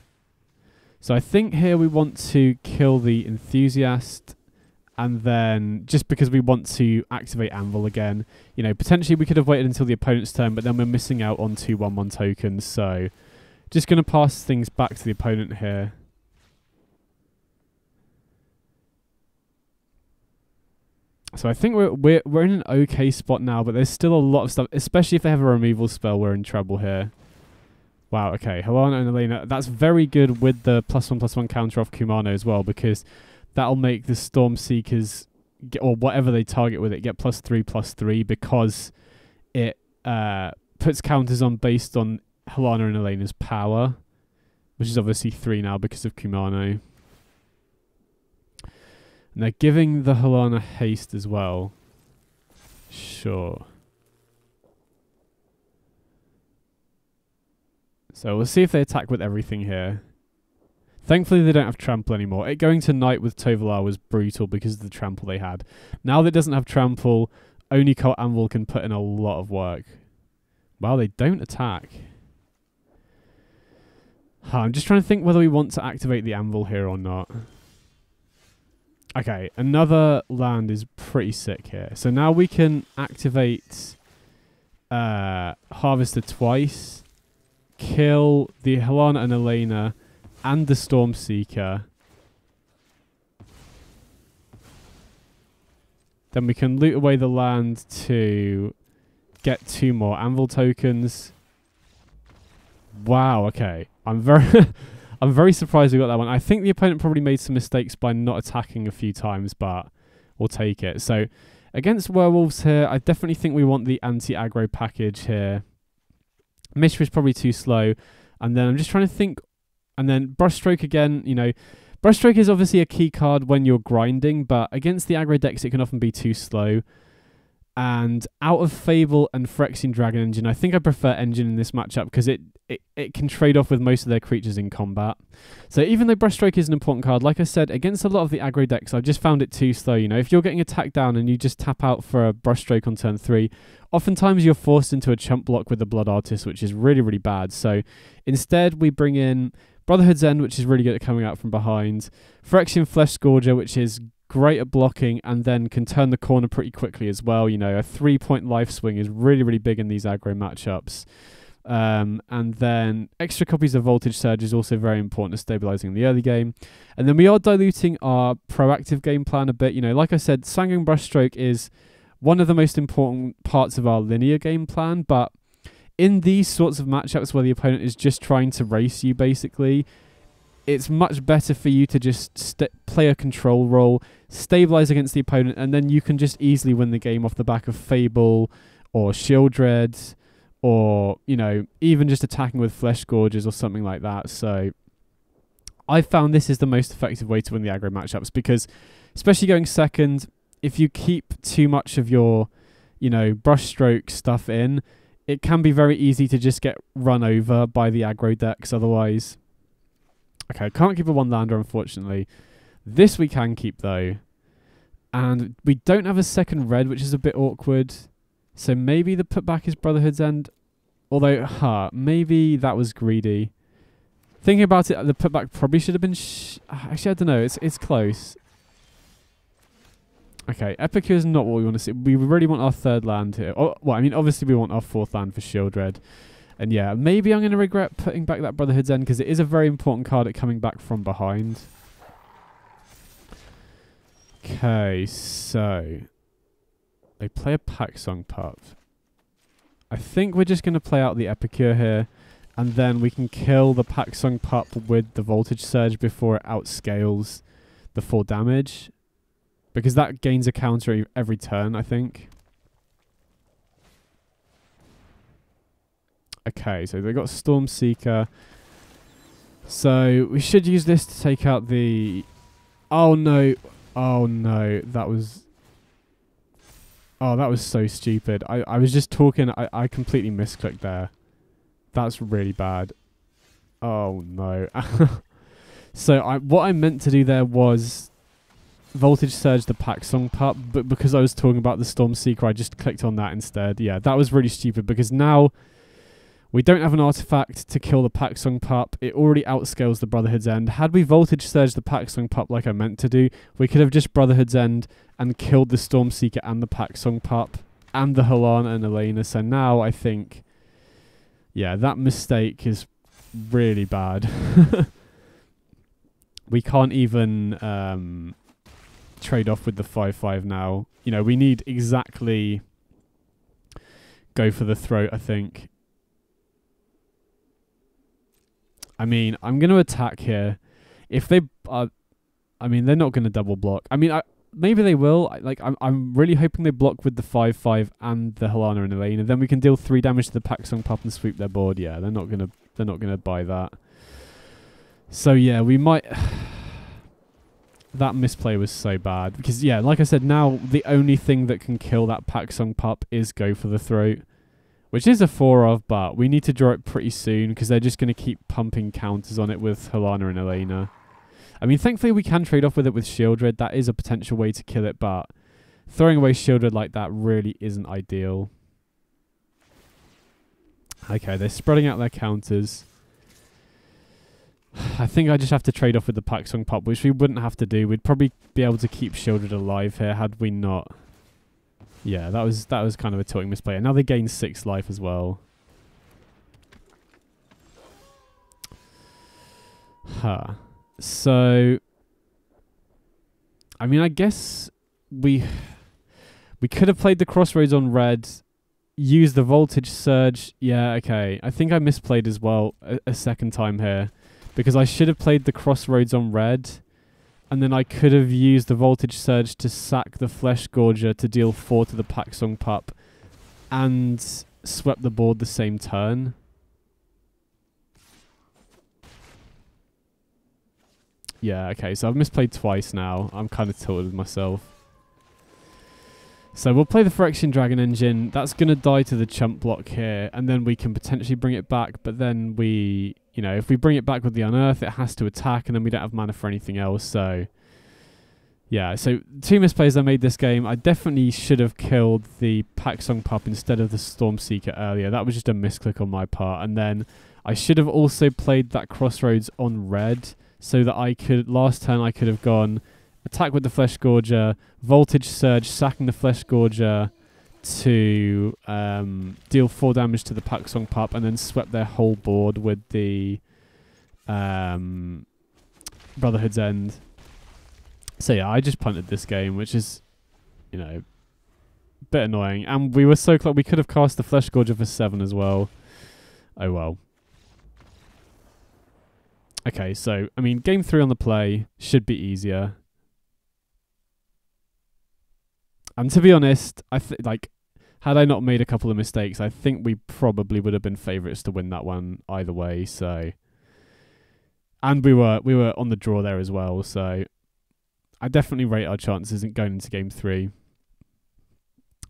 So I think here we want to kill the Enthusiast, and then just because we want to activate Anvil again, you know, potentially we could have waited until the opponent's turn, but then we're missing out on 2 1/1 tokens. So just going to pass things back to the opponent here. So I think we're in an okay spot now, but there's still a lot of stuff, especially if they have a removal spell. We're in trouble here. Wow, okay. Hilana and Elena, that's very good with the +1/+1 counter off Kumano as well, because that'll make the Stormseekers, or whatever they target with it, get +3/+3, because it puts counters on based on Hilana and Elena's power, which is obviously 3 now because of Kumano. And they're giving the Hilana haste as well. Sure. So we'll see if they attack with everything here. Thankfully, they don't have trample anymore. It going to night with Tovolar was brutal because of the trample they had. Now that it doesn't have trample, only Cult Anvil can put in a lot of work. Well, they don't attack. I'm just trying to think whether we want to activate the Anvil here or not. Okay, another land is pretty sick here. So now we can activate Harvester twice, kill the Hilana and Elena and the Stormseeker. Then we can loot away the land to get 2 more Anvil tokens. Wow, okay. I'm very surprised we got that one. I think the opponent probably made some mistakes by not attacking a few times, but we'll take it. So against Werewolves here, I definitely think we want the anti-aggro package here. Mishra is probably too slow. And then I'm just trying to think. And then Brushstroke again, you know. Brushstroke is obviously a key card when you're grinding, but against the aggro decks, it can often be too slow. And out of Fable and Phyrexian Dragon Engine, I think I prefer Engine in this matchup because it can trade off with most of their creatures in combat. So even though Brushstroke is an important card, like I said, against a lot of the aggro decks, I've just found it too slow. You know, if you're getting attacked down and you just tap out for a Brushstroke on turn 3, oftentimes you're forced into a chump block with the Blood Artist, which is really, really bad. So instead, we bring in Brotherhood's End, which is really good at coming out from behind. Phyrexian Flesh Scourger, which is great at blocking and then can turn the corner pretty quickly as well. You know, a 3-point life swing is really, really big in these aggro matchups. And then extra copies of Voltage Surge is also very important at stabilizing in the early game. And then we are diluting our proactive game plan a bit. You know, like I said, Sanguine Brushstroke is one of the most important parts of our linear game plan, but in these sorts of matchups where the opponent is just trying to race you, basically, it's much better for you to just play a control role, stabilize against the opponent, and then you can just easily win the game off the back of Fable or Shieldred, or, you know, even just attacking with Flesh Scourges or something like that. So I found this is the most effective way to win the aggro matchups because, especially going second, if you keep too much of your, you know, Brushstroke stuff in, it can be very easy to just get run over by the aggro decks otherwise. Okay, can't keep a 1-lander, unfortunately. This we can keep, though. And we don't have a second red, which is a bit awkward. So maybe the putback is Brotherhood's End. Although, maybe that was greedy. Thinking about it, the putback probably should have been... Actually, I don't know. It's close. Okay, Epicure is not what we want to see. We really want our 3rd land here. Oh, well, I mean, obviously we want our 4th land for Shieldred. And yeah, maybe I'm going to regret putting back that Brotherhood's End because it is a very important card at coming back from behind. Okay, so they play a Packsong Pup. I think we're just going to play out the Epicure here, and then we can kill the Packsong Pup with the Voltage Surge before it outscales the 4 damage. Because that gains a counter every turn, I think. Okay, so they got Stormseeker. So we should use this to take out the... Oh no. Oh no. That was... Oh, that was so stupid. I was just talking. I completely misclicked there. That's really bad. Oh no. So what I meant to do there was Voltage Surge the Packsong Pup, but because I was talking about the Stormseeker, I just clicked on that instead. Yeah, that was really stupid because now we don't have an artifact to kill the Packsong Pup. It already outscales the Brotherhood's End. Had we Voltage Surge the Packsong Pup like I meant to do, we could have just Brotherhood's End and killed the Stormseeker and the Packsong Pup and the Hilana and Elena. So now I think, yeah, that mistake is really bad. We can't even trade off with the 5/5 now. You know, we need exactly go for the throat, I think. I mean, I'm going to attack here. If they are... I mean, they're not going to double block. I mean, maybe they will. I'm really hoping they block with the 5/5 and the Hilana and Elena. Then we can deal 3 damage to the Packsong Pup and sweep their board. Yeah, they're not gonna buy that. So yeah, we might... That misplay was so bad. Because yeah, like I said, now the only thing that can kill that Packsong Pup is go for the throat. Which is a 4 of, but we need to draw it pretty soon because they're just going to keep pumping counters on it with Hilana and Elena. I mean, thankfully we can trade off with it with Shieldred. That is a potential way to kill it, but throwing away Shieldred like that really isn't ideal. Okay, they're spreading out their counters. I think I just have to trade off with the Paxong Pup, which we wouldn't have to do. We'd probably be able to keep Shieldred alive here had we not. Yeah, that was kind of a tilting misplay. And now they gain 6 life as well. Huh. So, I mean, I guess we could have played the Crossroads on red, used the Voltage Surge. Yeah, okay. I think I misplayed as well a second time here, because I should have played the Crossroads on red, and then I could have used the Voltage Surge to sack the Flesh Gorger to deal 4 to the Paxong Pup, and swept the board the same turn. Yeah, okay, so I've misplayed twice now. I'm kind of tilted with myself. So we'll play the Phyrexian Dragon Engine. That's going to die to the chump block here, and then we can potentially bring it back, but then we, you know, if we bring it back with the Unearth, it has to attack, and then we don't have mana for anything else, so... Yeah, so 2 misplays I made this game. I definitely should have killed the Paxong Pup instead of the Stormseeker earlier. That was just a misclick on my part, and then I should have also played that Crossroads on red, so that I could, last turn I could have gone attack with the Flesh Gorger, Voltage Surge, sacking the Flesh Gorger to deal 4 damage to the Paxong Pup, and then swept their whole board with the Brotherhood's End. So yeah, I just punted this game, which is, you know, a bit annoying. And we were so close, we could have cast the Flesh Gorger for 7 as well. Oh well. Okay, so, I mean, game 3 on the play should be easier. And to be honest, like, had I not made a couple of mistakes, I think we probably would have been favourites to win that one either way, so... And we were on the draw there as well, so... I definitely rate our chances in going into game 3.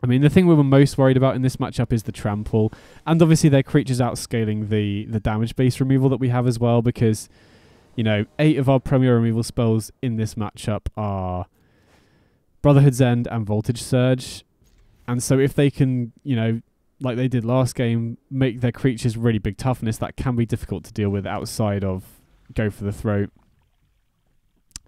I mean, the thing we were most worried about in this matchup is the trample, and obviously their creatures outscaling the damage-based removal that we have as well, because, you know, 8 of our premier removal spells in this matchup are Brotherhood's End and Voltage Surge, and so if they can, you know, like they did last game, make their creatures really big toughness, that can be difficult to deal with outside of Go for the Throat.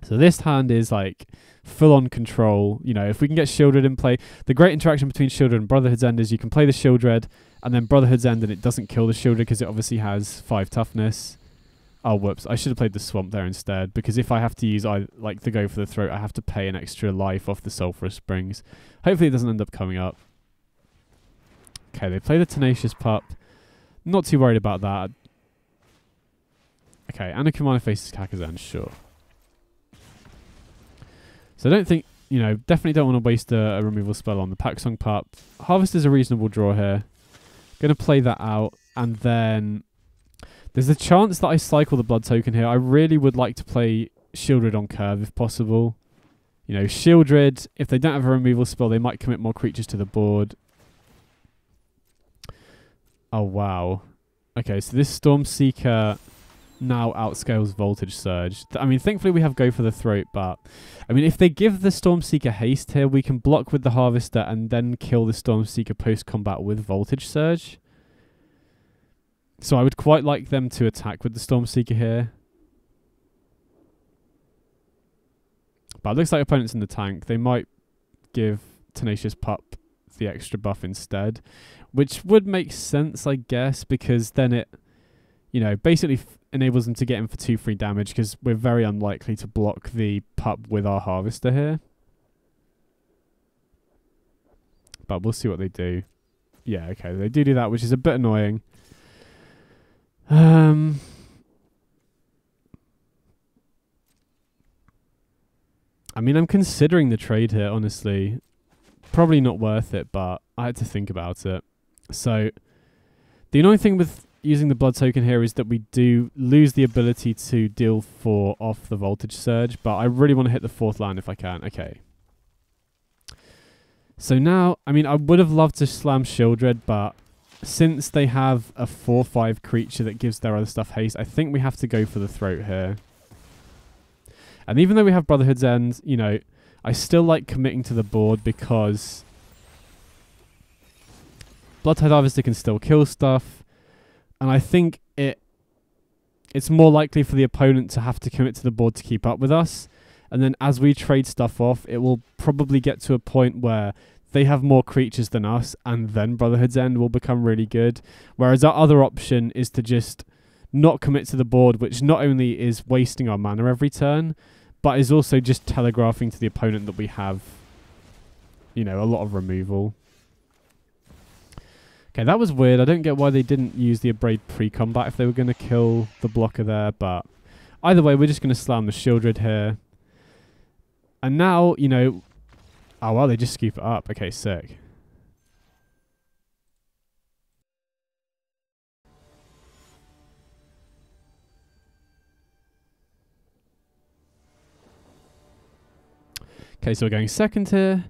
So this hand is like full-on control. You know, if we can get Shieldred in play, the great interaction between Shieldred and Brotherhood's End is you can play the Shieldred and then Brotherhood's End, and it doesn't kill the Shieldred because it obviously has 5 toughness. Oh, whoops! I should have played the Swamp there instead, because if I have to use like the Go for the Throat, I have to pay an extra life off the Sulphurous Springs. Hopefully, it doesn't end up coming up. Okay, they play the Tenacious Pup. Not too worried about that. Okay, Anakumana faces Kakazan, sure. So I don't think, you know, definitely don't want to waste a removal spell on the Paxong Pup. Harvest is a reasonable draw here. Going to play that out, and then there's a chance that I cycle the Blood Token here. I really would like to play Shieldred on curve if possible. You know, Shieldred, if they don't have a removal spell, they might commit more creatures to the board. Oh, wow. Okay, so this Stormseeker now outscales Voltage Surge. I mean, thankfully we have Go for the Throat, but... I mean, if they give the Stormseeker haste here, we can block with the Harvester and then kill the Stormseeker post-combat with Voltage Surge. So I would quite like them to attack with the Stormseeker here. But it looks like opponents in the tank. They might give Tenacious Pup the extra buff instead, which would make sense, I guess, because then it, you know, basically enables them to get in for 2 free damage, because we're very unlikely to block the Pup with our Harvester here. But we'll see what they do. Yeah, okay, they do that, which is a bit annoying. I mean, I'm considering the trade here, honestly. Probably not worth it, but I had to think about it. So, the annoying thing with using the Blood Token here is that we do lose the ability to deal 4 off the Voltage Surge, but I really want to hit the 4th land if I can. Okay. So now, I mean, I would have loved to slam Shieldred, but since they have a 4/5 creature that gives their other stuff haste, I think we have to go for the Throat here. And even though we have Brotherhood's End, you know, I still like committing to the board because Bloodtide Harvester can still kill stuff. And I think it it's more likely for the opponent to have to commit to the board to keep up with us. And then as we trade stuff off, it will probably get to a point where they have more creatures than us, and then Brotherhood's End will become really good. Whereas our other option is to just not commit to the board, which not only is wasting our mana every turn, but is also just telegraphing to the opponent that we have, you know, a lot of removal. Okay, that was weird. I don't get why they didn't use the Abrade pre-combat if they were going to kill the blocker there, but either way, we're just going to slam the Shieldred here. And now, you know... Oh, well, they just scoop it up. Okay, sick. Okay, so we're going second here.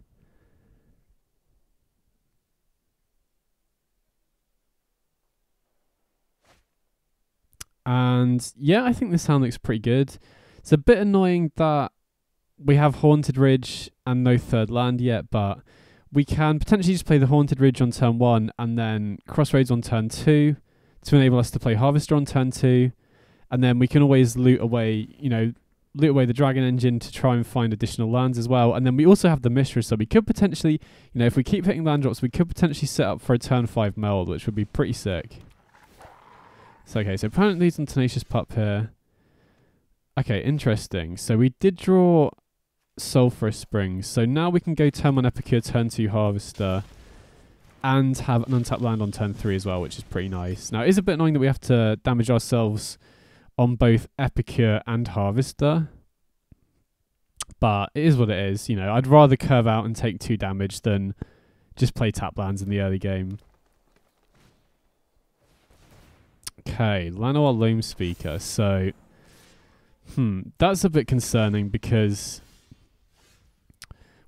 And yeah, I think this hand looks pretty good. It's a bit annoying that we have Haunted Ridge and no third land yet, but we can potentially just play the Haunted Ridge on turn 1 and then Crossroads on turn 2 to enable us to play Harvester on turn 2. And then we can always loot away, you know, loot away the Dragon Engine to try and find additional lands as well. And then we also have the Mishra, so we could potentially, you know, if we keep hitting land drops, we could potentially set up for a turn 5 meld, which would be pretty sick. So, okay, so opponent leads on Tenacious Pup here. Okay, interesting. So we did draw Sulphurous Springs. So now we can go turn 1 Epicure, turn 2 Harvester, and have an untapped land on turn 3 as well, which is pretty nice. Now, it is a bit annoying that we have to damage ourselves on both Epicure and Harvester, but it is what it is. You know, I'd rather curve out and take 2 damage than just play tap lands in the early game. Okay, Llanowar Loam Speaker. So, that's a bit concerning because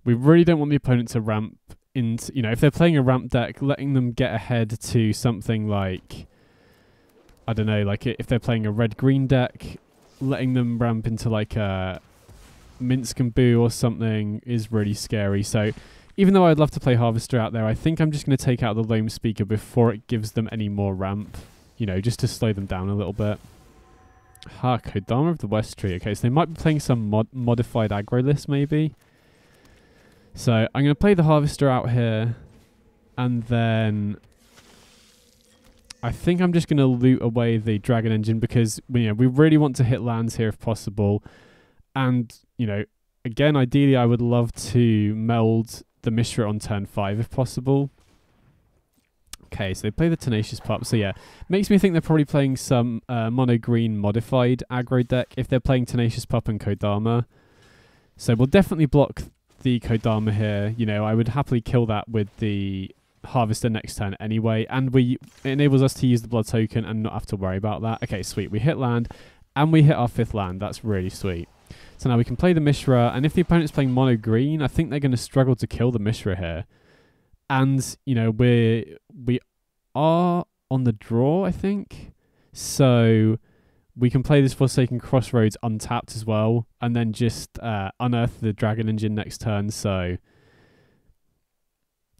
we really don't want the opponent to ramp into, you know, if they're playing a ramp deck, letting them get ahead to something like, I don't know, like if they're playing a red-green deck, letting them ramp into like a Minsk and Boo or something is really scary. So even though I'd love to play Harvester out there, I think I'm just going to take out the Loam Speaker before it gives them any more ramp, you know, just to slow them down a little bit. Kodama of the West Tree. Okay, so they might be playing some modified aggro list maybe. So I'm going to play the Harvester out here, and then I think I'm just going to loot away the Dragon Engine because, you know, we really want to hit lands here if possible. And, you know, again, ideally I would love to meld the Mishra on turn 5 if possible. Okay, so they play the Tenacious Pup. So yeah, makes me think they're probably playing some mono green modified aggro deck if they're playing Tenacious Pup and Kodama. So we'll definitely block the Kodama here. You know, I would happily kill that with the Harvester next turn anyway, and it enables us to use the blood token and not have to worry about that. Okay, sweet. We hit land, and we hit our 5th land. That's really sweet. So now we can play the Mishra, and if the opponent's playing mono green, I think they're going to struggle to kill the Mishra here. And, you know, we are on the draw, I think. So we can play this Forsaken Crossroads untapped as well, and then just unearth the Dragon Engine next turn. So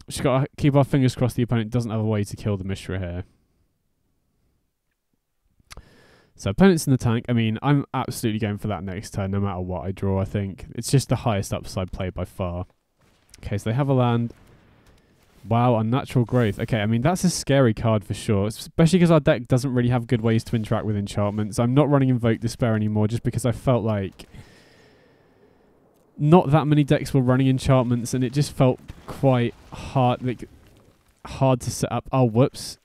just got to keep our fingers crossed the opponent doesn't have a way to kill the Mishra here. So opponent's in the tank. I mean, I'm absolutely going for that next turn no matter what I draw, I think. It's just the highest upside play by far. Okay, so they have a land. Wow, Unnatural Growth. Okay, I mean, that's a scary card for sure, especially because our deck doesn't really have good ways to interact with enchantments. I'm not running Invoke Despair anymore just because I felt like not that many decks were running enchantments, and it just felt quite hard, like hard to set up. Oh, whoops.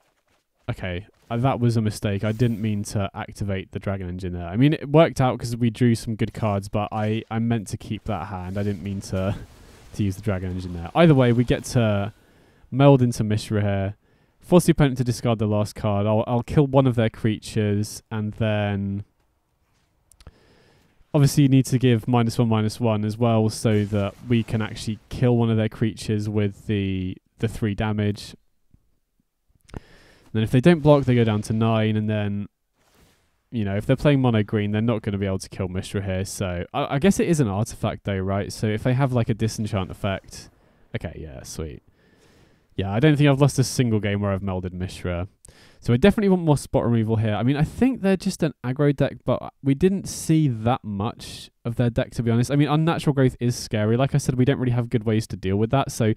Okay, that was a mistake. I didn't mean to activate the Dragon Engine there. I mean, it worked out because we drew some good cards, but I meant to keep that hand. I didn't mean to use the Dragon Engine there. Either way, we get to meld into Mishra here, force the opponent to discard the last card. I'll kill one of their creatures, and then obviously you need to give -1/-1 as well so that we can actually kill one of their creatures with the 3 damage. And then if they don't block, they go down to 9, and then, you know, if they're playing mono green, they're not going to be able to kill Mishra here. So I guess it is an artifact though, right? So if they have like a disenchant effect, okay, yeah, sweet. Yeah, I don't think I've lost a single game where I've melded Mishra. So I definitely want more spot removal here. I mean, I think they're just an aggro deck, but we didn't see that much of their deck, to be honest. I mean, unnatural growth is scary. Like I said, we don't really have good ways to deal with that. So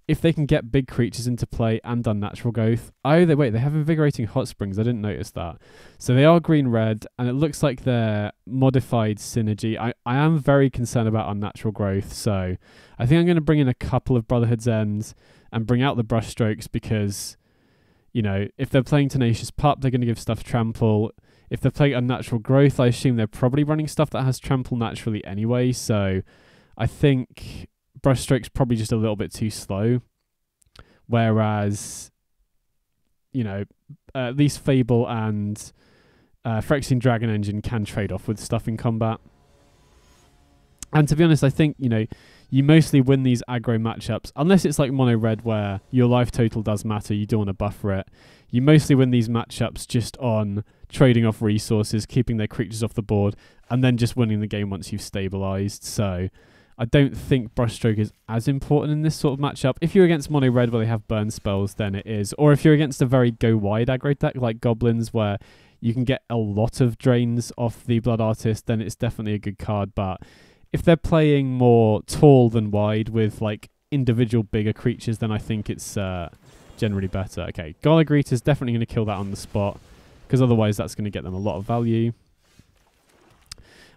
if they can get big creatures into play and unnatural growth... Oh, they have Invigorating Hot Springs. I didn't notice that. So they are green-red, and it looks like they're modified synergy. I am very concerned about unnatural growth, so I think I'm going to bring in a couple of Brotherhood's Ends and bring out the Brushstrokes because... You know, if they're playing Tenacious Pup, they're going to give stuff Trample. If they're playing Unnatural Growth, I assume they're probably running stuff that has Trample naturally anyway. So I think Brushstroke's probably just a little bit too slow. Whereas, you know, at least Fable and Phyrexian Dragon Engine can trade off with stuff in combat. And to be honest, I think, you know, you mostly win these aggro matchups, unless it's like mono red where your life total does matter, you do want to buffer it. You mostly win these matchups just on trading off resources, keeping their creatures off the board, and then just winning the game once you've stabilized. So I don't think Brushstroke is as important in this sort of matchup. If you're against mono red where they have burn spells, then it is. Or if you're against a very go wide aggro deck like Goblins where you can get a lot of drains off the Blood Artist, then it's definitely a good card. But if they're playing more tall than wide with like individual bigger creatures, then I think it's generally better. Okay, Goligrita is definitely going to kill that on the spot because otherwise that's going to get them a lot of value.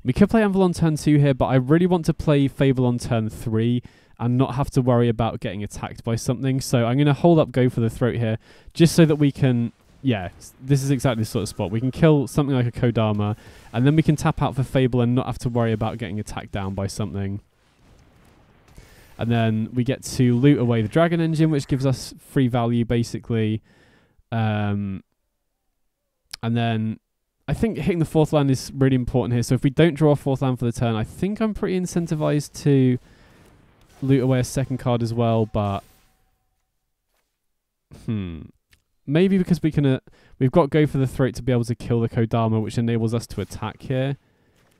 We could play Anvil on turn 2 here, but I really want to play Fable on turn 3 and not have to worry about getting attacked by something. So I'm going to hold up Go for the Throat here just so that we can... Yeah, this is exactly the sort of spot. We can kill something like a Kodama, and then we can tap out for Fable and not have to worry about getting attacked down by something. And then we get to loot away the Dragon Engine, which gives us free value, basically. And then I think hitting the 4th land is really important here. So if we don't draw a 4th land for the turn, I think I'm pretty incentivized to loot away a second card as well, but... Maybe because we've got Go for the Throat to be able to kill the Kodama, which enables us to attack here.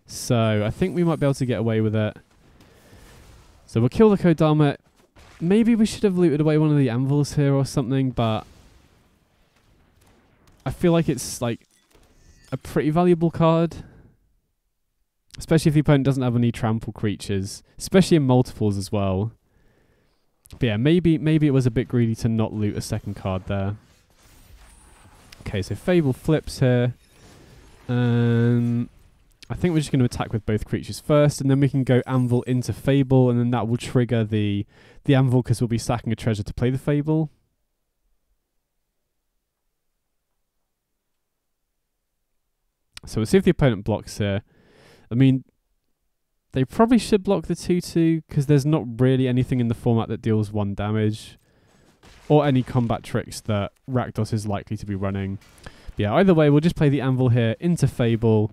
So I think we might be able to get away with it. So we'll kill the Kodama. Maybe we should have looted away one of the Anvils here or something, but I feel like it's like a pretty valuable card. Especially if the opponent doesn't have any trample creatures. Especially in multiples as well. But yeah, maybe it was a bit greedy to not loot a second card there. Okay, so Fable flips here. I think we're just going to attack with both creatures first, and then we can go Anvil into Fable, and then that will trigger the Anvil because we'll be sacking a treasure to play the Fable. So we'll see if the opponent blocks here. I mean, they probably should block the 2/2 because there's not really anything in the format that deals 1 damage. Or any combat tricks that Rakdos is likely to be running. But yeah, either way, we'll just play the Anvil here into Fable,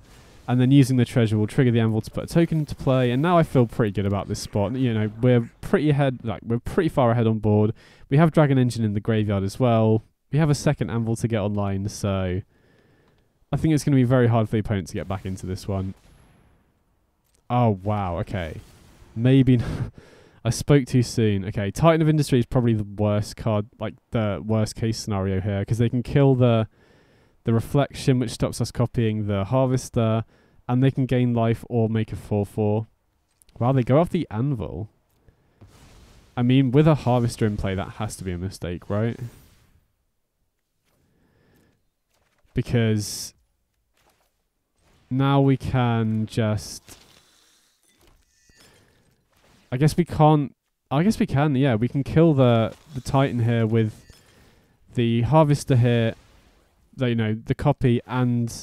and then using the treasure, we'll trigger the Anvil to put a token into play. And now I feel pretty good about this spot. You know, we're pretty ahead, we're pretty far ahead on board. We have Dragon Engine in the graveyard as well. We have a second Anvil to get online, so I think it's going to be very hard for the opponent to get back into this one. Oh wow, okay, maybe. I spoke too soon. Okay, Titan of Industry is probably the worst card, like the worst case scenario here, because they can kill the Reflection, which stops us copying the Harvester, and they can gain life or make a 4/4. Wow, they go off the Anvil. I mean, with a Harvester in play, that has to be a mistake, right? Because now we can just... I guess we can't... I guess we can, yeah. We can kill the Titan here with the Harvester here, the copy, and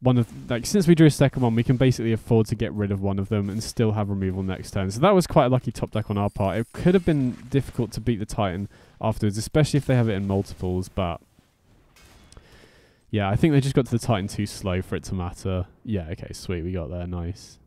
one of... Like, since we drew a second one, we can basically afford to get rid of one of them and still have removal next turn. So that was quite a lucky top deck on our part. It could have been difficult to beat the Titan afterwards, especially if they have it in multiples, but... Yeah, I think they just got to the Titan too slow for it to matter. Yeah, okay, sweet. We got there. Nice.